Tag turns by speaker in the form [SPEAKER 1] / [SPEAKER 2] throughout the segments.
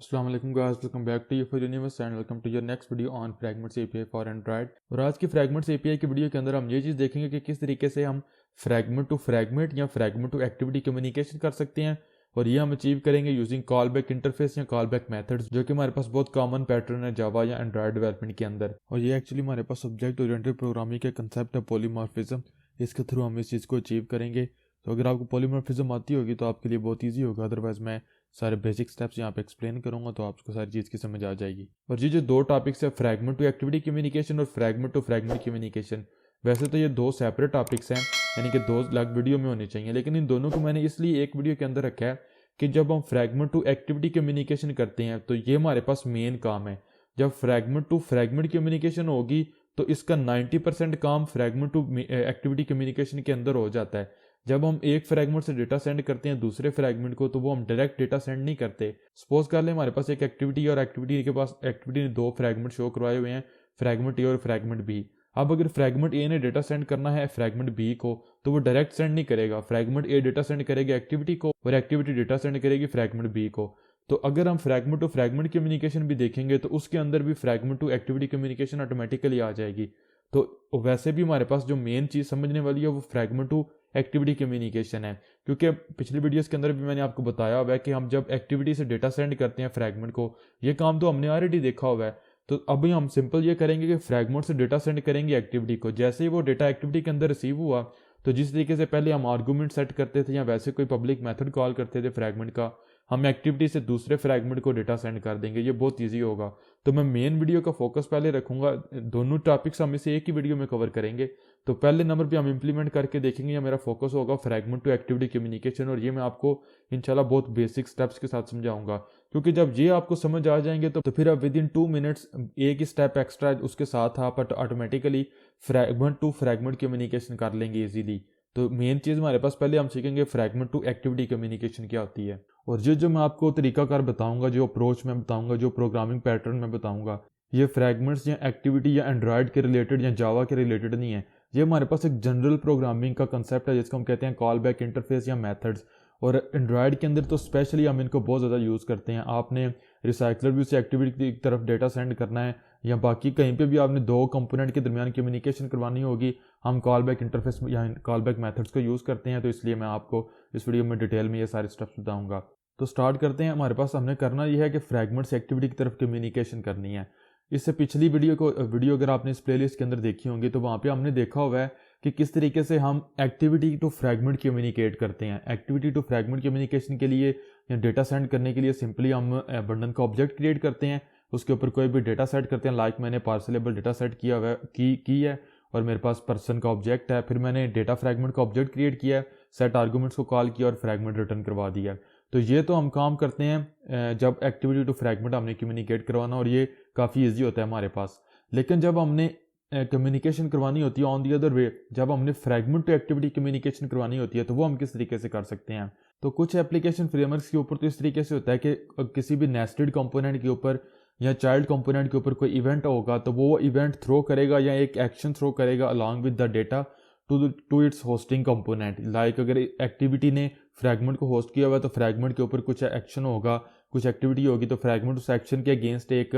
[SPEAKER 1] अस्सलाम वालेकुम guys, welcome back to यूफर universe and welcome to your next video on fragments API for Android. और आज की फ्रैगमेंट्स एपीआई की वीडियो के अंदर हम ये चीज़ देखेंगे कि किस तरीके से हम फ्रैगमेंट टू फ्रैगमेंट या फ्रैगमेंट टू एक्टिविटी कम्युनिकेशन कर सकते हैं। और ये हम अचीव करेंगे यूजिंग कॉल बैक इंटरफेस या कॉल बैक मैथड्स, जो कि हमारे पास बहुत कॉमन पैटर्न है जावा या एंड्रॉइड डेवलपमेंट के अंदर। और ये एक्चुअली हमारे पास सब्जेक्ट ओरिएंटेड प्रोग्रामिंग के कंसेप्ट है पॉलीमॉर्फिज्म, इसके थ्रू हम इस चीज़ को अचीव करेंगे। तो अगर आपको पॉलीमॉर्फिज्म आती होगी तो आपके लिए बहुत ईजी होगा, अदरवाइज मैं सारे बेसिक स्टेप्स यहाँ पे एक्सप्लेन करूंगा तो आपको सारी चीज़ की समझ आ जाएगी। और ये जो दो टॉपिक्स है, फ्रैगमेंट टू एक्टिविटी कम्युनिकेशन और फ्रैगमेंट टू फ्रैगमेंट कम्युनिकेशन, वैसे तो ये दो सेपरेट टॉपिक्स हैं, यानी कि दो अलग वीडियो में होने चाहिए, लेकिन इन दोनों को मैंने इसलिए एक वीडियो के अंदर रखा है कि जब हम फ्रैगमेंट टू एक्टिविटी कम्युनिकेशन करते हैं तो ये हमारे पास मेन काम है। जब फ्रैगमेंट टू फ्रैगमेंट कम्युनिकेशन होगी तो इसका 90% काम फ्रैगमेंट टू एक्टिविटी कम्युनिकेशन के अंदर हो जाता है। जब हम एक फ्रैगमेंट से डेटा सेंड करते हैं दूसरे फ्रैगमेंट को, तो वो हम डायरेक्ट डेटा सेंड नहीं करते। सपोज कर ले हमारे पास एक एक्टिविटी है और एक्टिविटी के पास एक्टिविटी ने दो फ्रैगमेंट शो करवाए हुए हैं, फ्रैगमेंट ए और फ्रैगमेंट बी। अब अगर फ्रैगमेंट ए ने डेटा सेंड करना है फ्रैगमेंट बी को, तो वो डायरेक्ट सेंड नहीं करेगा। फ्रैगमेंट ए डेटा सेंड करेगा एक्टिविटी को और एक्टिविटी डेटा सेंड करेगी फ्रैगमेंट बी को। तो अगर हम फ्रैगमेंट टू फ्रैगमेंट कम्युनिकेशन भी देखेंगे तो उसके अंदर भी fragment to activity communication automatically आ जाएगी। तो वैसे भी हमारे पास जो मेन चीज़ समझने वाली है वो फ्रैगमेंट टू एक्टिविटी कम्युनिकेशन है, क्योंकि पिछली वीडियोस के अंदर भी मैंने आपको बताया हुआ है कि हम जब एक्टिविटी से डेटा सेंड करते हैं फ्रैगमेंट को, ये काम तो हमने ऑलरेडी देखा हुआ है। तो अभी हम सिंपल ये करेंगे कि फ्रैगमेंट से डेटा सेंड करेंगे एक्टिविटी को। जैसे ही वो डेटा एक्टिविटी के अंदर रिसीव हुआ, तो जिस तरीके से पहले हम आर्गूमेंट सेट करते थे या वैसे कोई पब्लिक मेथड कॉल करते थे फ्रैगमेंट का, हम एक्टिविटी से दूसरे फ्रैगमेंट को डेटा सेंड कर देंगे। ये बहुत ईजी होगा। तो मैं मेन वीडियो का फोकस पहले रखूंगा, दोनों टॉपिक्स हम इसे एक ही वीडियो में कवर करेंगे। तो पहले नंबर पे हम इंप्लीमेंट करके देखेंगे, या मेरा फोकस होगा फ्रैगमेंट टू एक्टिविटी कम्युनिकेशन, और ये मैं आपको इंशाल्लाह बहुत बेसिक स्टेप्स के साथ समझाऊंगा। क्योंकि जब ये आपको समझ आ जाएंगे तो फिर आप विद इन 2 मिनट्स एक ही स्टेप एक्स्ट्रा उसके साथ आप automatically fragment to fragment communication कर लेंगे इजीली। तो मेन चीज़ हमारे पास पहले हम सीखेंगे फ्रैगमेंट टू एक्टिविटी कम्युनिकेशन क्या होती है। और ये जो मैं आपको तरीकाकार बताऊंगा, जो अप्रोच मैं बताऊंगा, जो प्रोग्रामिंग पैटर्न मैं बताऊंगा, ये फ्रैगमेंट्स या एक्टिविटी या एंड्रॉयड के रिलेटेड या जावा के रिलेटेड नहीं है। ये हमारे पास एक जनरल प्रोग्रामिंग का कंसेप्ट है जिसको हम कहते हैं कॉल बैक इंटरफेस या मेथड्स। और एंड्रॉयड के अंदर तो स्पेशली हम इनको बहुत ज़्यादा यूज़ करते हैं। आपने रिसाइकलर व्यू से एक्टिविटी की तरफ डेटा सेंड करना है या बाकी कहीं पे भी आपने दो कंपोनेंट के दरमियान कम्युनिकेशन करवानी होगी, हम कॉल बैक इंटरफेस या कॉल बैक मेथड्स को यूज़ करते हैं। तो इसलिए मैं आपको इस वीडियो में डिटेल में ये सारे स्टेप्स बताऊँगा। तो स्टार्ट करते हैं। हमारे पास हमने करना यह है कि फ्रैगमेंट से एक्टिविटी की तरफ कम्युनिकेशन करनी है। इससे पिछली वीडियो अगर आपने इस प्लेलिस्ट के अंदर देखी होंगी तो वहाँ पे हमने देखा हुआ है कि किस तरीके से हम एक्टिविटी टू फ्रैगमेंट कम्युनिकेट करते हैं। एक्टिविटी टू फ्रैगमेंट कम्युनिकेशन के लिए या डेटा सेंड करने के लिए सिंपली हम बंडल का ऑब्जेक्ट क्रिएट करते हैं, उसके ऊपर कोई भी डेटा सेट करते हैं। लाइक मैंने पार्सलेबल डेटा सेट किया हुआ है की है और मेरे पास पर्सन का ऑब्जेक्ट है। फिर मैंने डेटा फ्रैगमेंट का ऑब्जेक्ट क्रिएट किया, सेट आर्गूमेंट्स को कॉल किया और फ्रैगमेंट रिटर्न करवा दिया। तो ये तो हम काम करते हैं जब एक्टिविटी टू फ्रैगमेंट हमने कम्युनिकेट करवाना, और ये काफ़ी ईजी होता है हमारे पास। लेकिन जब हमने कम्युनिकेशन करवानी होती है ऑन दी अदर वे, जब हमने फ्रैगमेंट टू एक्टिविटी कम्युनिकेशन करवानी होती है, तो वो हम किस तरीके से कर सकते हैं। तो कुछ एप्लीकेशन फ्रेमवर्क्स के ऊपर तो इस तरीके से होता है कि किसी भी नेस्टेड कंपोनेंट के ऊपर या चाइल्ड कंपोनेंट के ऊपर कोई इवेंट होगा तो वो इवेंट थ्रो करेगा या एक एक्शन थ्रो करेगा along with the data to its hosting component. Like अगर एक्टिविटी ने फ्रैगमेंट को होस्ट किया हुआ है तो फ्रैगमेंट के ऊपर कुछ एक्शन होगा, कुछ एक्टिविटी होगी, तो फ्रैगमेंट उस एक्शन के अगेंस्ट एक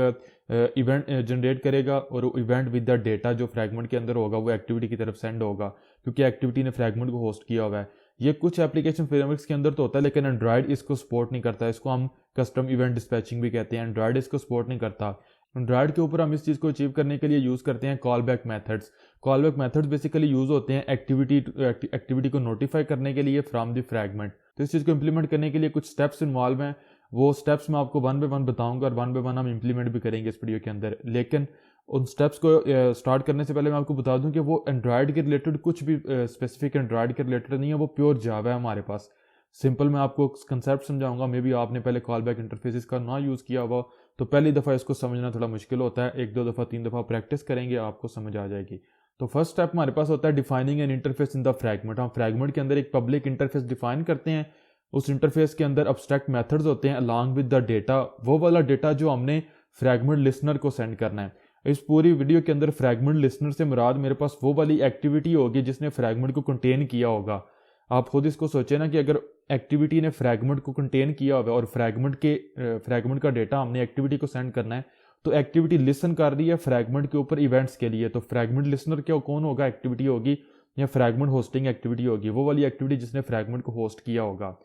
[SPEAKER 1] इवेंट जनरेट करेगा और इवेंट विद द डेटा जो फ्रैगमेंट के अंदर होगा वो एक्टिविटी की तरफ सेंड होगा, क्योंकि एक्टिविटी ने फ्रैगमेंट को होस्ट किया हुआ है। ये कुछ एप्लीकेशन फ्रेमवर्क्स के अंदर तो होता है, लेकिन एंड्रॉयड इसको सपोर्ट नहीं करता। इसको हम कस्टम इवेंट डिस्पैचिंग भी कहते हैं। एंड्रॉयड इसको सपोर्ट नहीं करता। एंड्रॉयड के ऊपर हम इस चीज़ को अचीव करने के लिए यूज़ करते हैं call back methods. Call back methods basically use होते हैं एक्टिविटी को नोटिफाई करने के लिए फ्रॉम द फ्रैगमेंट। तो इस चीज़ को इंप्लीमेंट करने के लिए कुछ स्टेप्स इन्वॉल्व हैं, वो स्टेप्स मैं आपको वन बाय वन बताऊंगा और वन बाय वन हम इंप्लीमेंट भी करेंगे इस वीडियो के अंदर। लेकिन उन स्टेप्स को स्टार्ट करने से पहले मैं आपको बता दूं कि वो एंड्रॉयड के रिलेटेड कुछ भी स्पेसिफिक एंड्रॉयड के रिलेटेड नहीं है, वो प्योर जावा है हमारे पास। सिंपल मैं आपको कंसेप्ट समझाऊंगा। मे बी आपने पहले कॉल बैक इंटरफेस का ना यूज़ किया हुआ, तो पहली दफ़ा इसको समझना थोड़ा मुश्किल होता है। एक दो दफ़ा तीन दफ़ा प्रैक्टिस करेंगे आपको समझ आ जाएगी। तो फर्स्ट स्टेप हमारे पास होता है defining N interface in the fragment. हम फ्रैगमेंट के अंदर एक पब्लिक इंटरफेस डिफाइन करते हैं। उस इंटरफेस के अंदर अब्स्ट्रैक्ट मेथड्स होते हैं अलॉन्ग विद द डेटा, वो वाला डेटा जो हमने फ्रैगमेंट लिसनर को सेंड करना है। इस पूरी वीडियो के अंदर फ्रैगमेंट लिसनर से मुराद मेरे पास वो वाली एक्टिविटी होगी जिसने फ्रैगमेंट को कंटेन किया होगा। आप खुद इसको सोचें ना कि अगर एक्टिविटी ने फ्रैगमेंट को कंटेन किया हुआ है और फ्रैगमेंट का डेटा हमने एक्टिविटी को सेंड करना है, तो एक्टिविटी लिसन कर रही है फ्रैगमेंट के ऊपर इवेंट्स के लिए, तो फ्रैगमेंट लिसनर क्या कौन होगा, एक्टिविटी होगी या फ्रैगमेंट होस्टिंग एक्टिविटी होगी, वो वाली एक्टिविटी जिसने फ्रैगमेंट को होस्ट किया होगा।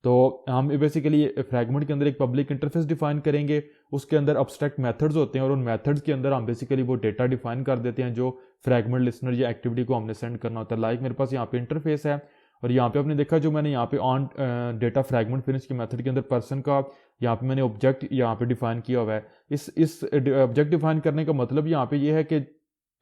[SPEAKER 1] तो हम बेसिकली फ्रैगमेंट के अंदर एक पब्लिक इंटरफेस डिफाइन करेंगे, उसके अंदर अब्स्ट्रैक्ट मेथड्स होते हैं और उन मेथड्स के अंदर हम बेसिकली वो डेटा डिफाइन कर देते हैं जो फ्रैगमेंट लिसनर या एक्टिविटी को हमने सेंड करना होता है। लाइक मेरे पास यहाँ पे इंटरफेस है और यहाँ पे आपने देखा जो मैंने यहाँ पे ऑन डेटा फ्रैगमेंट फिनिश के मेथड के अंदर पर्सन का यहाँ पे मैंने ऑब्जेक्ट यहाँ पे डिफाइन किया हुआ है। इस ऑब्जेक्ट डिफाइन करने का मतलब यहाँ पे ये है कि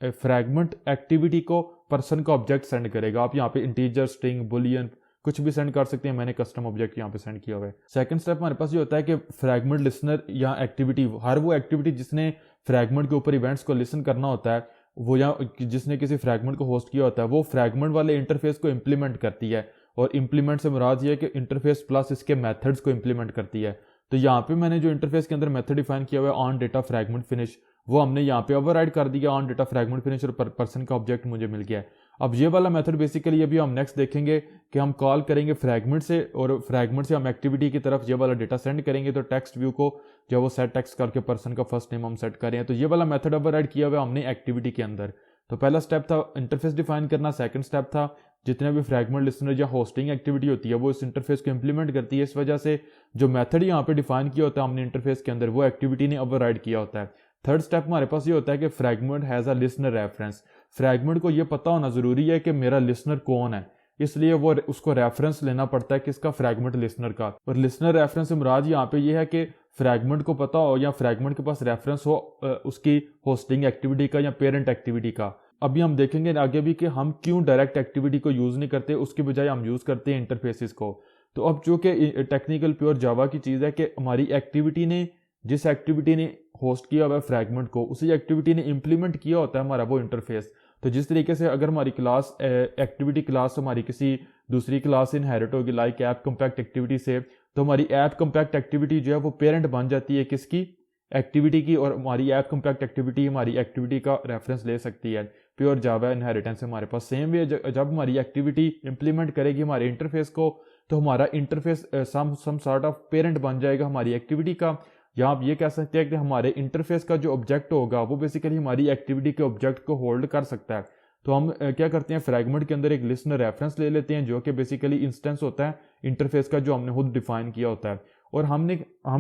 [SPEAKER 1] फ्रैगमेंट एक्टिविटी को पर्सन का ऑब्जेक्ट सेंड करेगा। आप यहाँ पे इंटीजर, स्ट्रिंग, बुलियन कुछ भी सेंड कर सकते हैं। मैंने कस्टम ऑब्जेक्ट यहाँ पे सेंड किया हुआ है। सेकंड स्टेप हमारे पास ये होता है कि फ्रैगमेंट लिसनर या एक्टिविटी, हर वो एक्टिविटी जिसने फ्रैगमेंट के ऊपर इवेंट्स को लिसन करना होता है, वो या जिसने किसी फ्रैगमेंट को होस्ट किया होता है, वो फ्रैगमेंट वाले इंटरफेस को इम्प्लीमेंट करती है। और इम्प्लीमेंट से मुराद ये है कि इंटरफेस प्लस इसके मेथड्स को इम्प्लीमेंट करती है। तो यहाँ पे मैंने जो इंटरफेस के अंदर मेथड डिफाइन किया हुआ है ऑन डेटा फ्रैगमेंट फिनिश, वो हमने यहाँ पे ओवरराइड कर दिया ऑन डेटा फ्रैगमेंट फिनिश और पर्सन का ऑब्जेक्ट मुझे मिल गया है। अब ये वाला मेथड बेसिकली अभी हम नेक्स्ट देखेंगे कि हम कॉल करेंगे फ्रैगमेंट से और फ्रैगमेंट से हम एक्टिविटी की तरफ ये वाला डेटा सेंड करेंगे। तो टेक्स्ट व्यू को जो वो सेट टेक्स्ट करके पर्सन का फर्स्ट नेम हम सेट करें, तो ये वाला मेथड ओवरराइड किया हुआ हमने एक्टिविटी के अंदर। तो पहला स्टेप था इंटरफेस डिफाइन करना, सेकंड स्टेप था जितने भी फ्रैगमेंट लिसनर या होस्टिंग एक्टिविटी होती है वो इस इंटरफेस को इंप्लीमेंट करती है। इस वजह से जो मेथड यहाँ पे डिफाइन किया होता है हमने इंटरफेस के अंदर, वो एक्टिविटी ने ओवरराइड किया होता है। थर्ड स्टेप हमारे पास ये होता है कि fragment has a listener reference. Fragment को ये पता होना जरूरी है कि मेरा लिसनर कौन है, इसलिए वो उसको रेफरेंस लेना पड़ता है किसका, फ्रैगमेंट लिसनर का। और लिसनर रेफरेंस से मुराद यहाँ पे ये है कि फ्रैगमेंट को पता हो या फ्रैगमेंट के पास रेफरेंस हो उसकी होस्टिंग एक्टिविटी का या पेरेंट एक्टिविटी का। अभी हम देखेंगे आगे भी कि हम क्यों डायरेक्ट एक्टिविटी को यूज नहीं करते, उसकी बजाय हम यूज करते हैं इंटरफेसेस को। तो अब जो कि टेक्निकल प्योर जावा की चीज़ है कि हमारी एक्टिविटी ने, जिस एक्टिविटी ने होस्ट किया हुआ है फ्रैगमेंट को, उसी एक्टिविटी ने इंप्लीमेंट किया होता है हमारा वो इंटरफेस। तो जिस तरीके से अगर हमारी क्लास एक्टिविटी क्लास हमारी किसी दूसरी क्लास से इनहेरिट होगी लाइक ऐप कंपैक्ट एक्टिविटी से, तो हमारी ऐप कंपैक्ट एक्टिविटी जो है वो पेरेंट बन जाती है किसकी, एक्टिविटी की, और हमारी ऐप कंपैक्ट एक्टिविटी हमारी एक्टिविटी का रेफरेंस ले सकती है। प्योर जावा इनहेरिटेंस हमारे पास सेम वे, जब हमारी एक्टिविटी इंप्लीमेंट करेगी हमारे इंटरफेस को, तो हमारा interface some sort of parent बन जाएगा हमारी एक्टिविटी का। या आप ये कह सकते हैं कि हमारे इंटरफेस का जो ऑब्जेक्ट होगा वो बेसिकली हमारी एक्टिविटी के ऑब्जेक्ट को होल्ड कर सकता है। तो हम क्या करते हैं, फ्रैगमेंट के अंदर एक लिसनर रेफरेंस ले लेते हैं जो कि बेसिकली इंस्टेंस होता है इंटरफेस का जो हमने खुद डिफाइन किया होता है। और हम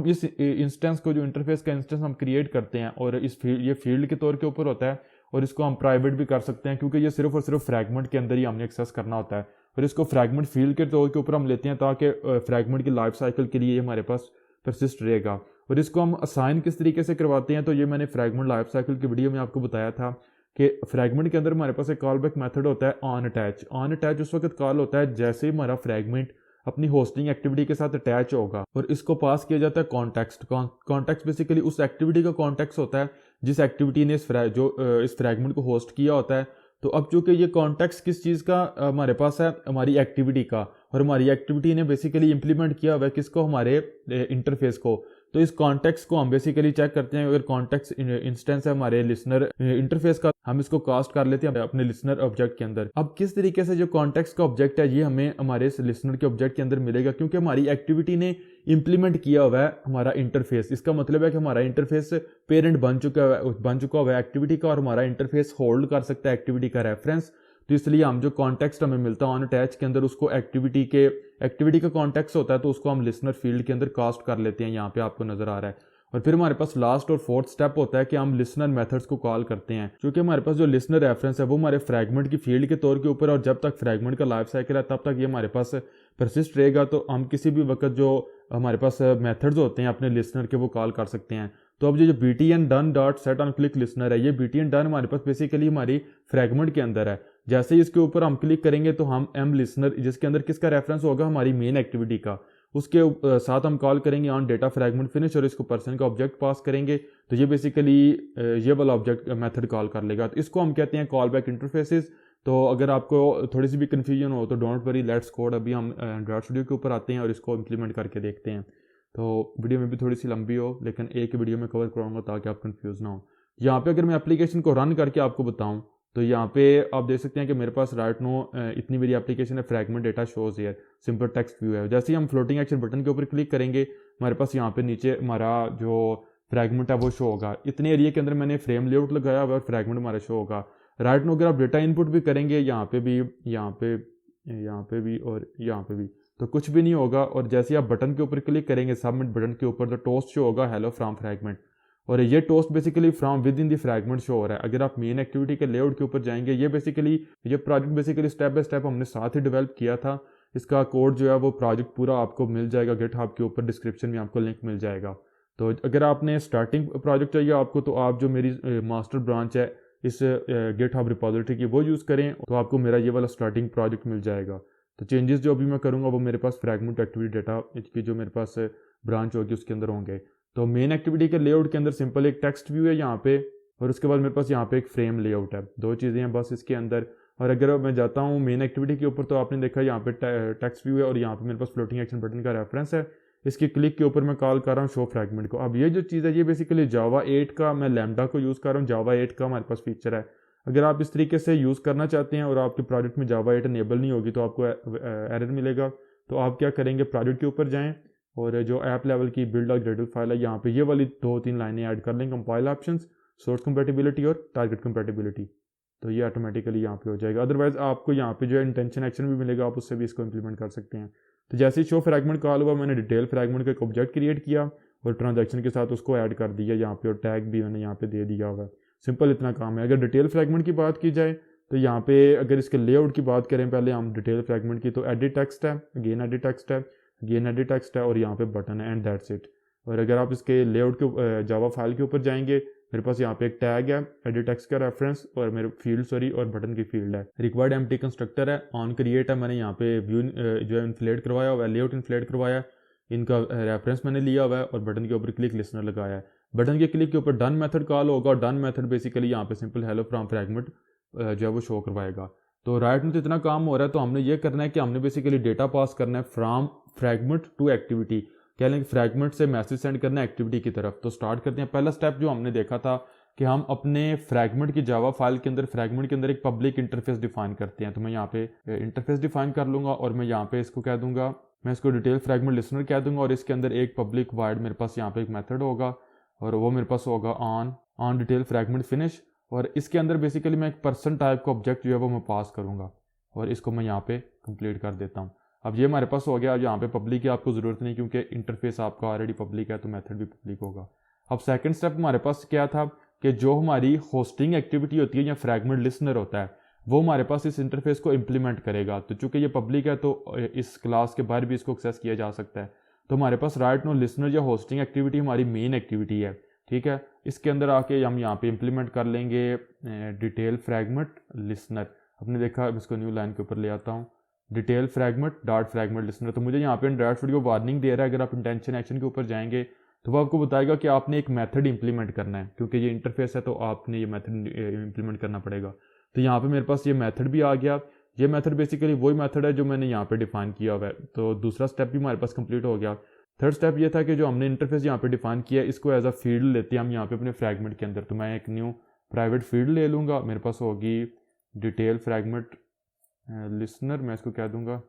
[SPEAKER 1] इस इंस्टेंस को, जो इंटरफेस का इंस्टेंस हम क्रिएट करते हैं, और ये फील्ड के तौर के ऊपर होता है, और इसको हम प्राइवेट भी कर सकते हैं क्योंकि ये सिर्फ और सिर्फ फ्रैगमेंट के अंदर ही हमने एक्सेस करना होता है। और इसको फ्रैगमेंट फील्ड के तौर के ऊपर हम लेते हैं ताकि फ्रैगमेंट की लाइफ साइकिल के लिए हमारे पास परसिस्ट रहेगा। और इसको हम असाइन किस तरीके से करवाते हैं, तो ये मैंने फ्रैगमेंट लाइफ साइकिल की वीडियो में आपको बताया था कि फ्रैगमेंट के अंदर हमारे पास एक कॉल बैक मेथड होता है ऑन अटैच। ऑन अटैच उस वक्त कॉल होता है जैसे ही हमारा फ्रैगमेंट अपनी होस्टिंग एक्टिविटी के साथ अटैच होगा, और इसको पास किया जाता है कॉन्टेक्स्ट। कॉन्टेक्स्ट बेसिकली उस एक्टिविटी का कॉन्टेक्स्ट होता है जिस एक्टिविटी ने इस फ्रैगमेंट को होस्ट किया होता है। तो अब चूंकि ये कॉन्टेक्स्ट किस चीज़ का हमारे पास है, हमारी एक्टिविटी का, और हमारी एक्टिविटी ने बेसिकली इंप्लीमेंट किया हुआ है किसको, हमारे इंटरफेस को। तो इस कॉन्टेक्स्ट को हम बेसिकली चेक करते हैं। अगर कॉन्टेक्स्ट इंस्टेंस है हमारे लिसनर इंटरफेस का, हम इसको कास्ट कर लेते हैं अपने लिसनर ऑब्जेक्ट के अंदर। अब किस तरीके से जो कॉन्टेक्स्ट का ऑब्जेक्ट है ये हमें हमारे इस लिसनर के ऑब्जेक्ट के अंदर मिलेगा, क्योंकि हमारी एक्टिविटी ने इंप्लीमेंट किया हुआ है हमारा इंटरफेस। इसका मतलब है कि हमारा इंटरफेस पेरेंट बन चुका हुआ है एक्टिविटी का, और हमारा इंटरफेस होल्ड कर सकता है एक्टिविटी का रेफरेंस। तो इसलिए हम जो कॉन्टेक्स्ट हमें मिलता है ऑन अटैच के अंदर, उसको एक्टिविटी का कॉन्टेक्स्ट होता है, तो उसको हम लिसनर फील्ड के अंदर कास्ट कर लेते हैं। यहाँ पे आपको नजर आ रहा है। और फिर हमारे पास लास्ट और फोर्थ स्टेप होता है कि हम लिसनर मेथड्स को कॉल करते हैं, क्योंकि हमारे पास जो लिसनर रेफरेंस है वो हमारे फ्रैगमेंट की फील्ड के तौर के ऊपर, और जब तक फ्रैगमेंट का लाइफ साइकिल है तब तक ये हमारे पास परसिस्ट रहेगा। तो हम किसी भी वक्त जो हमारे पास मेथड्स होते हैं अपने लिसनर के, वो कॉल कर सकते हैं। तो अब ये जो btn done dot set on click listener है, ये btn done हमारे पास बेसिकली हमारी फ्रैगमेंट के अंदर है। जैसे ही इसके ऊपर हम क्लिक करेंगे तो हम m लिसनर, जिसके अंदर किसका रेफरेंस होगा, हमारी मेन एक्टिविटी का, उसके साथ हम कॉल करेंगे ऑन डेटा फ्रैगमेंट फिनिश, और इसको पर्सन का ऑब्जेक्ट पास करेंगे। तो ये बेसिकली ये वाला ऑब्जेक्ट मेथड कॉल कर लेगा। तो इसको हम कहते हैं कॉल बैक इंटरफेसेस। तो अगर आपको थोड़ी सी भी कन्फ्यूजन हो तो डोंट वरी, लेट्स कोड। अभी हम एंड्रॉइड स्टूडियो के ऊपर आते हैं और इसको इम्प्लीमेंट करके देखते हैं। तो वीडियो में भी थोड़ी सी लंबी हो, लेकिन एक वीडियो में कवर कराऊंगा ताकि आप कंफ्यूज ना हो। यहाँ पे अगर मैं एप्लीकेशन को रन करके आपको बताऊं तो यहाँ पे आप देख सकते हैं कि मेरे पास राइट नो इतनी मेरी एप्लीकेशन है, fragment data shows here, simple text view है। जैसे ही हम फ्लोटिंग एक्शन बटन के ऊपर क्लिक करेंगे हमारे पास यहाँ पे नीचे हमारा जो फ्रैगमेंट है वो शो होगा। इतने एरिया के अंदर मैंने फ्रेम लेआउट लगाया हुआ और फ्रैगमेंट हमारा शो होगा। राइट नो अगर आप डेटा इनपुट भी करेंगे यहाँ पे भी, यहाँ पे भी और यहाँ पे भी, तो कुछ भी नहीं होगा। और जैसे आप बटन के ऊपर क्लिक करेंगे सबमिट बटन के ऊपर, तो टोस्ट शो होगा हेलो फ्रॉम फ्रैगमेंट, और ये toast basically from with in the fragment show हो रहा है। अगर आप मेन एक्टिविटी के लेआउट के ऊपर जाएंगे, ये project basically step by step हमने साथ ही डेवलप किया था। इसका कोड जो है वो प्रोजेक्ट पूरा आपको मिल जाएगा गिटहब के ऊपर, डिस्क्रिप्शन में आपको लिंक मिल जाएगा। तो अगर आपने स्टार्टिंग प्रोजेक्ट चाहिए आपको, तो आप जो मेरी मास्टर ब्रांच है इस गिटहब रिपोजिटरी की वो यूज़ करें, तो आपको मेरा ये वाला स्टार्टिंग प्रोजेक्ट मिल जाएगा। तो चेंजेस जो अभी मैं करूँगा वो मेरे पास फ्रैगमेंट एक्टिविटी डेटा की जो मेरे पास ब्रांच होगी उसके अंदर होंगे। तो मेन एक्टिविटी के लेआउट के अंदर सिंपल एक टेक्स्ट व्यू है यहाँ पे, और उसके बाद मेरे पास यहाँ पे एक फ्रेम लेआउट है। दो चीज़ें हैं बस इसके अंदर। और अगर मैं जाता हूँ मेन एक्टिविटी के ऊपर, तो आपने देखा यहाँ पे टेक्स्ट व्यू है और यहाँ पे मेरे पास फ्लोटिंग एक्शन बटन का रेफरेंस है। इसकी क्लिक के ऊपर मैं कॉल कर रहा हूँ शो फ्रैगमेंट को। अब ये जो चीज़ है ये बेसिकली जावा 8 का, मैं लैम्डा को यूज़ कर रहा हूँ, जावा 8 का हमारे पास फीचर है। अगर आप इस तरीके से यूज़ करना चाहते हैं और आपके प्रोजेक्ट में जावा 8 इनेबल नहीं होगी तो आपको एरर मिलेगा। तो आप क्या करेंगे, प्रोजेक्ट के ऊपर जाएं और जो ऐप लेवल की बिल्ड और ग्रेडल फाइल है यहाँ पे ये वाली 2-3 लाइनें ऐड कर लें, कंपाइल ऑप्शंस, सोर्स कंपैटिबिलिटी और टारगेट कंपैटिबिलिटी, तो ये ऑटोमेटिकली यहाँ पे हो जाएगा। अदरवाइज आपको यहाँ पे जो है इंटेंशन एक्शन भी मिलेगा, आप उससे भी इसको इंप्लीमेंट कर सकते हैं। तो जैसे ही शो फ्रैगमेंट कॉल हुआ, मैंने डिटेल फ्रैगमेंट का एक ऑब्जेक्ट क्रिएट किया और ट्रांजैक्शन के साथ उसको ऐड कर दिया यहाँ पे, और टैग भी मैंने यहाँ पे दे दिया हुआ है। सिंपल इतना काम है। अगर डिटेल फ्रैगमेंट की बात की जाए तो यहाँ पे अगर इसके लेआउट की बात करें पहले हम डिटेल फ्रैगमेंट की, तो एडिट टेक्स्ट है, अगेन एडिट टेक्स्ट है, अगेन एडिट टेक्स्ट है, और यहाँ पे बटन है, एंड दैट्स इट। और अगर आप इसके लेआउट के जावा फाइल के ऊपर जाएंगे, मेरे पास यहाँ पे एक टैग है, एडिट टेक्स्ट का रेफरेंस, और मेरे फील्ड और बटन की फील्ड है, रिक्वायर्ड एम्प्टी कंस्ट्रक्टर है, ऑन क्रिएट है, मैंने यहाँ पे व्यू जो है इन्फ्लेट करवाया हुआ है, लेआउट इन्फ्लेट करवाया है, इनका रेफरेंस मैंने लिया हुआ है, और बटन के ऊपर क्लिक लिसनर लगाया है। बटन के क्लिक के ऊपर डन मेथड कॉल होगा, डन मेथड बेसिकली यहाँ पे सिंपल हेलो फ्रॉम फ्रैगमेंट जो है वो शो करवाएगा। तो राइट में तो इतना काम हो रहा है, तो हमने ये करना है कि हमने बेसिकली डेटा पास करना है फ्रॉम फ्रैगमेंट टू एक्टिविटी, कह लें फ्रैगमेंट से मैसेज सेंड करना है एक्टिविटी की तरफ। तो स्टार्ट करते हैं। पहला स्टेप जो हमने देखा था कि हम अपने फ्रैगमेंट की जावा फाइल के अंदर फ्रैगमेंट के अंदर एक पब्लिक इंटरफेस डिफाइन करते हैं। तो मैं यहाँ पे इंटरफेस डिफाइन कर लूँगा और मैं यहाँ पे इसको कह दूँगा, मैं इसको डिटेल फ्रैगमेंट लिसनर कह दूँगा, और इसके अंदर एक पब्लिक वाइड मेरे पास यहाँ पे एक मेथड होगा, और वो मेरे पास होगा ऑन डिटेल फ्रैगमेंट फिनिश। और इसके अंदर बेसिकली मैं एक पर्सन टाइप का ऑब्जेक्ट जो है वो मैं पास करूँगा, और इसको मैं यहाँ पे कंप्लीट कर देता हूँ। अब ये हमारे पास हो गया। अब यहाँ पे पब्लिक की आपको ज़रूरत नहीं, क्योंकि इंटरफेस आपका ऑलरेडी पब्लिक है, तो मेथड भी पब्लिक होगा। अब सेकंड स्टेप हमारे पास क्या था कि जो हमारी होस्टिंग एक्टिविटी होती है या फ्रैगमेंट लिसनर होता है, वो हमारे पास इस इंटरफेस को इम्प्लीमेंट करेगा। तो चूंकि ये पब्लिक है तो इस क्लास के बाहर भी इसको एक्सेस किया जा सकता है। तो हमारे पास राइट नो लिसनर या होस्टिंग एक्टिविटी हमारी मेन एक्टिविटी है, ठीक है। इसके अंदर आके हम यहाँ पे इम्प्लीमेंट कर लेंगे डिटेल फ्रैगमेंट लिसनर। आपने देखा, इसको न्यू लाइन के ऊपर ले आता हूँ, detail fragment dot fragment listener. तो मुझे यहाँ पे डैशबोर्ड को वार्निंग दे रहा है। अगर आप इंटेंशन एक्शन के ऊपर जाएंगे तो वो आपको बताएगा कि आपने एक मेथड इंप्लीमेंट करना है, क्योंकि ये इंटरफेस है तो आपने ये मेथड इंप्लीमेंट करना पड़ेगा। तो यहाँ पे मेरे पास ये मेथड भी आ गया। ये मेथड बेसिकली वही मेथड है जो मैंने यहाँ पे डिफाइन किया हुआ है। तो दूसरा स्टेप भी हमारे पास कंप्लीट हो गया। थर्ड स्टेप ये था कि जो हमने इंटरफेस यहाँ पे डिफाइन किया, इसको एज अ फील्ड लेते हैं हम यहाँ पे अपने फ्रैगमेंट के अंदर। तो मैं एक न्यू प्राइवेट फील्ड ले लूँगा, मेरे पास होगी डिटेल फ्रैगमेंट लिसनर, मैं इसको कह दूँगा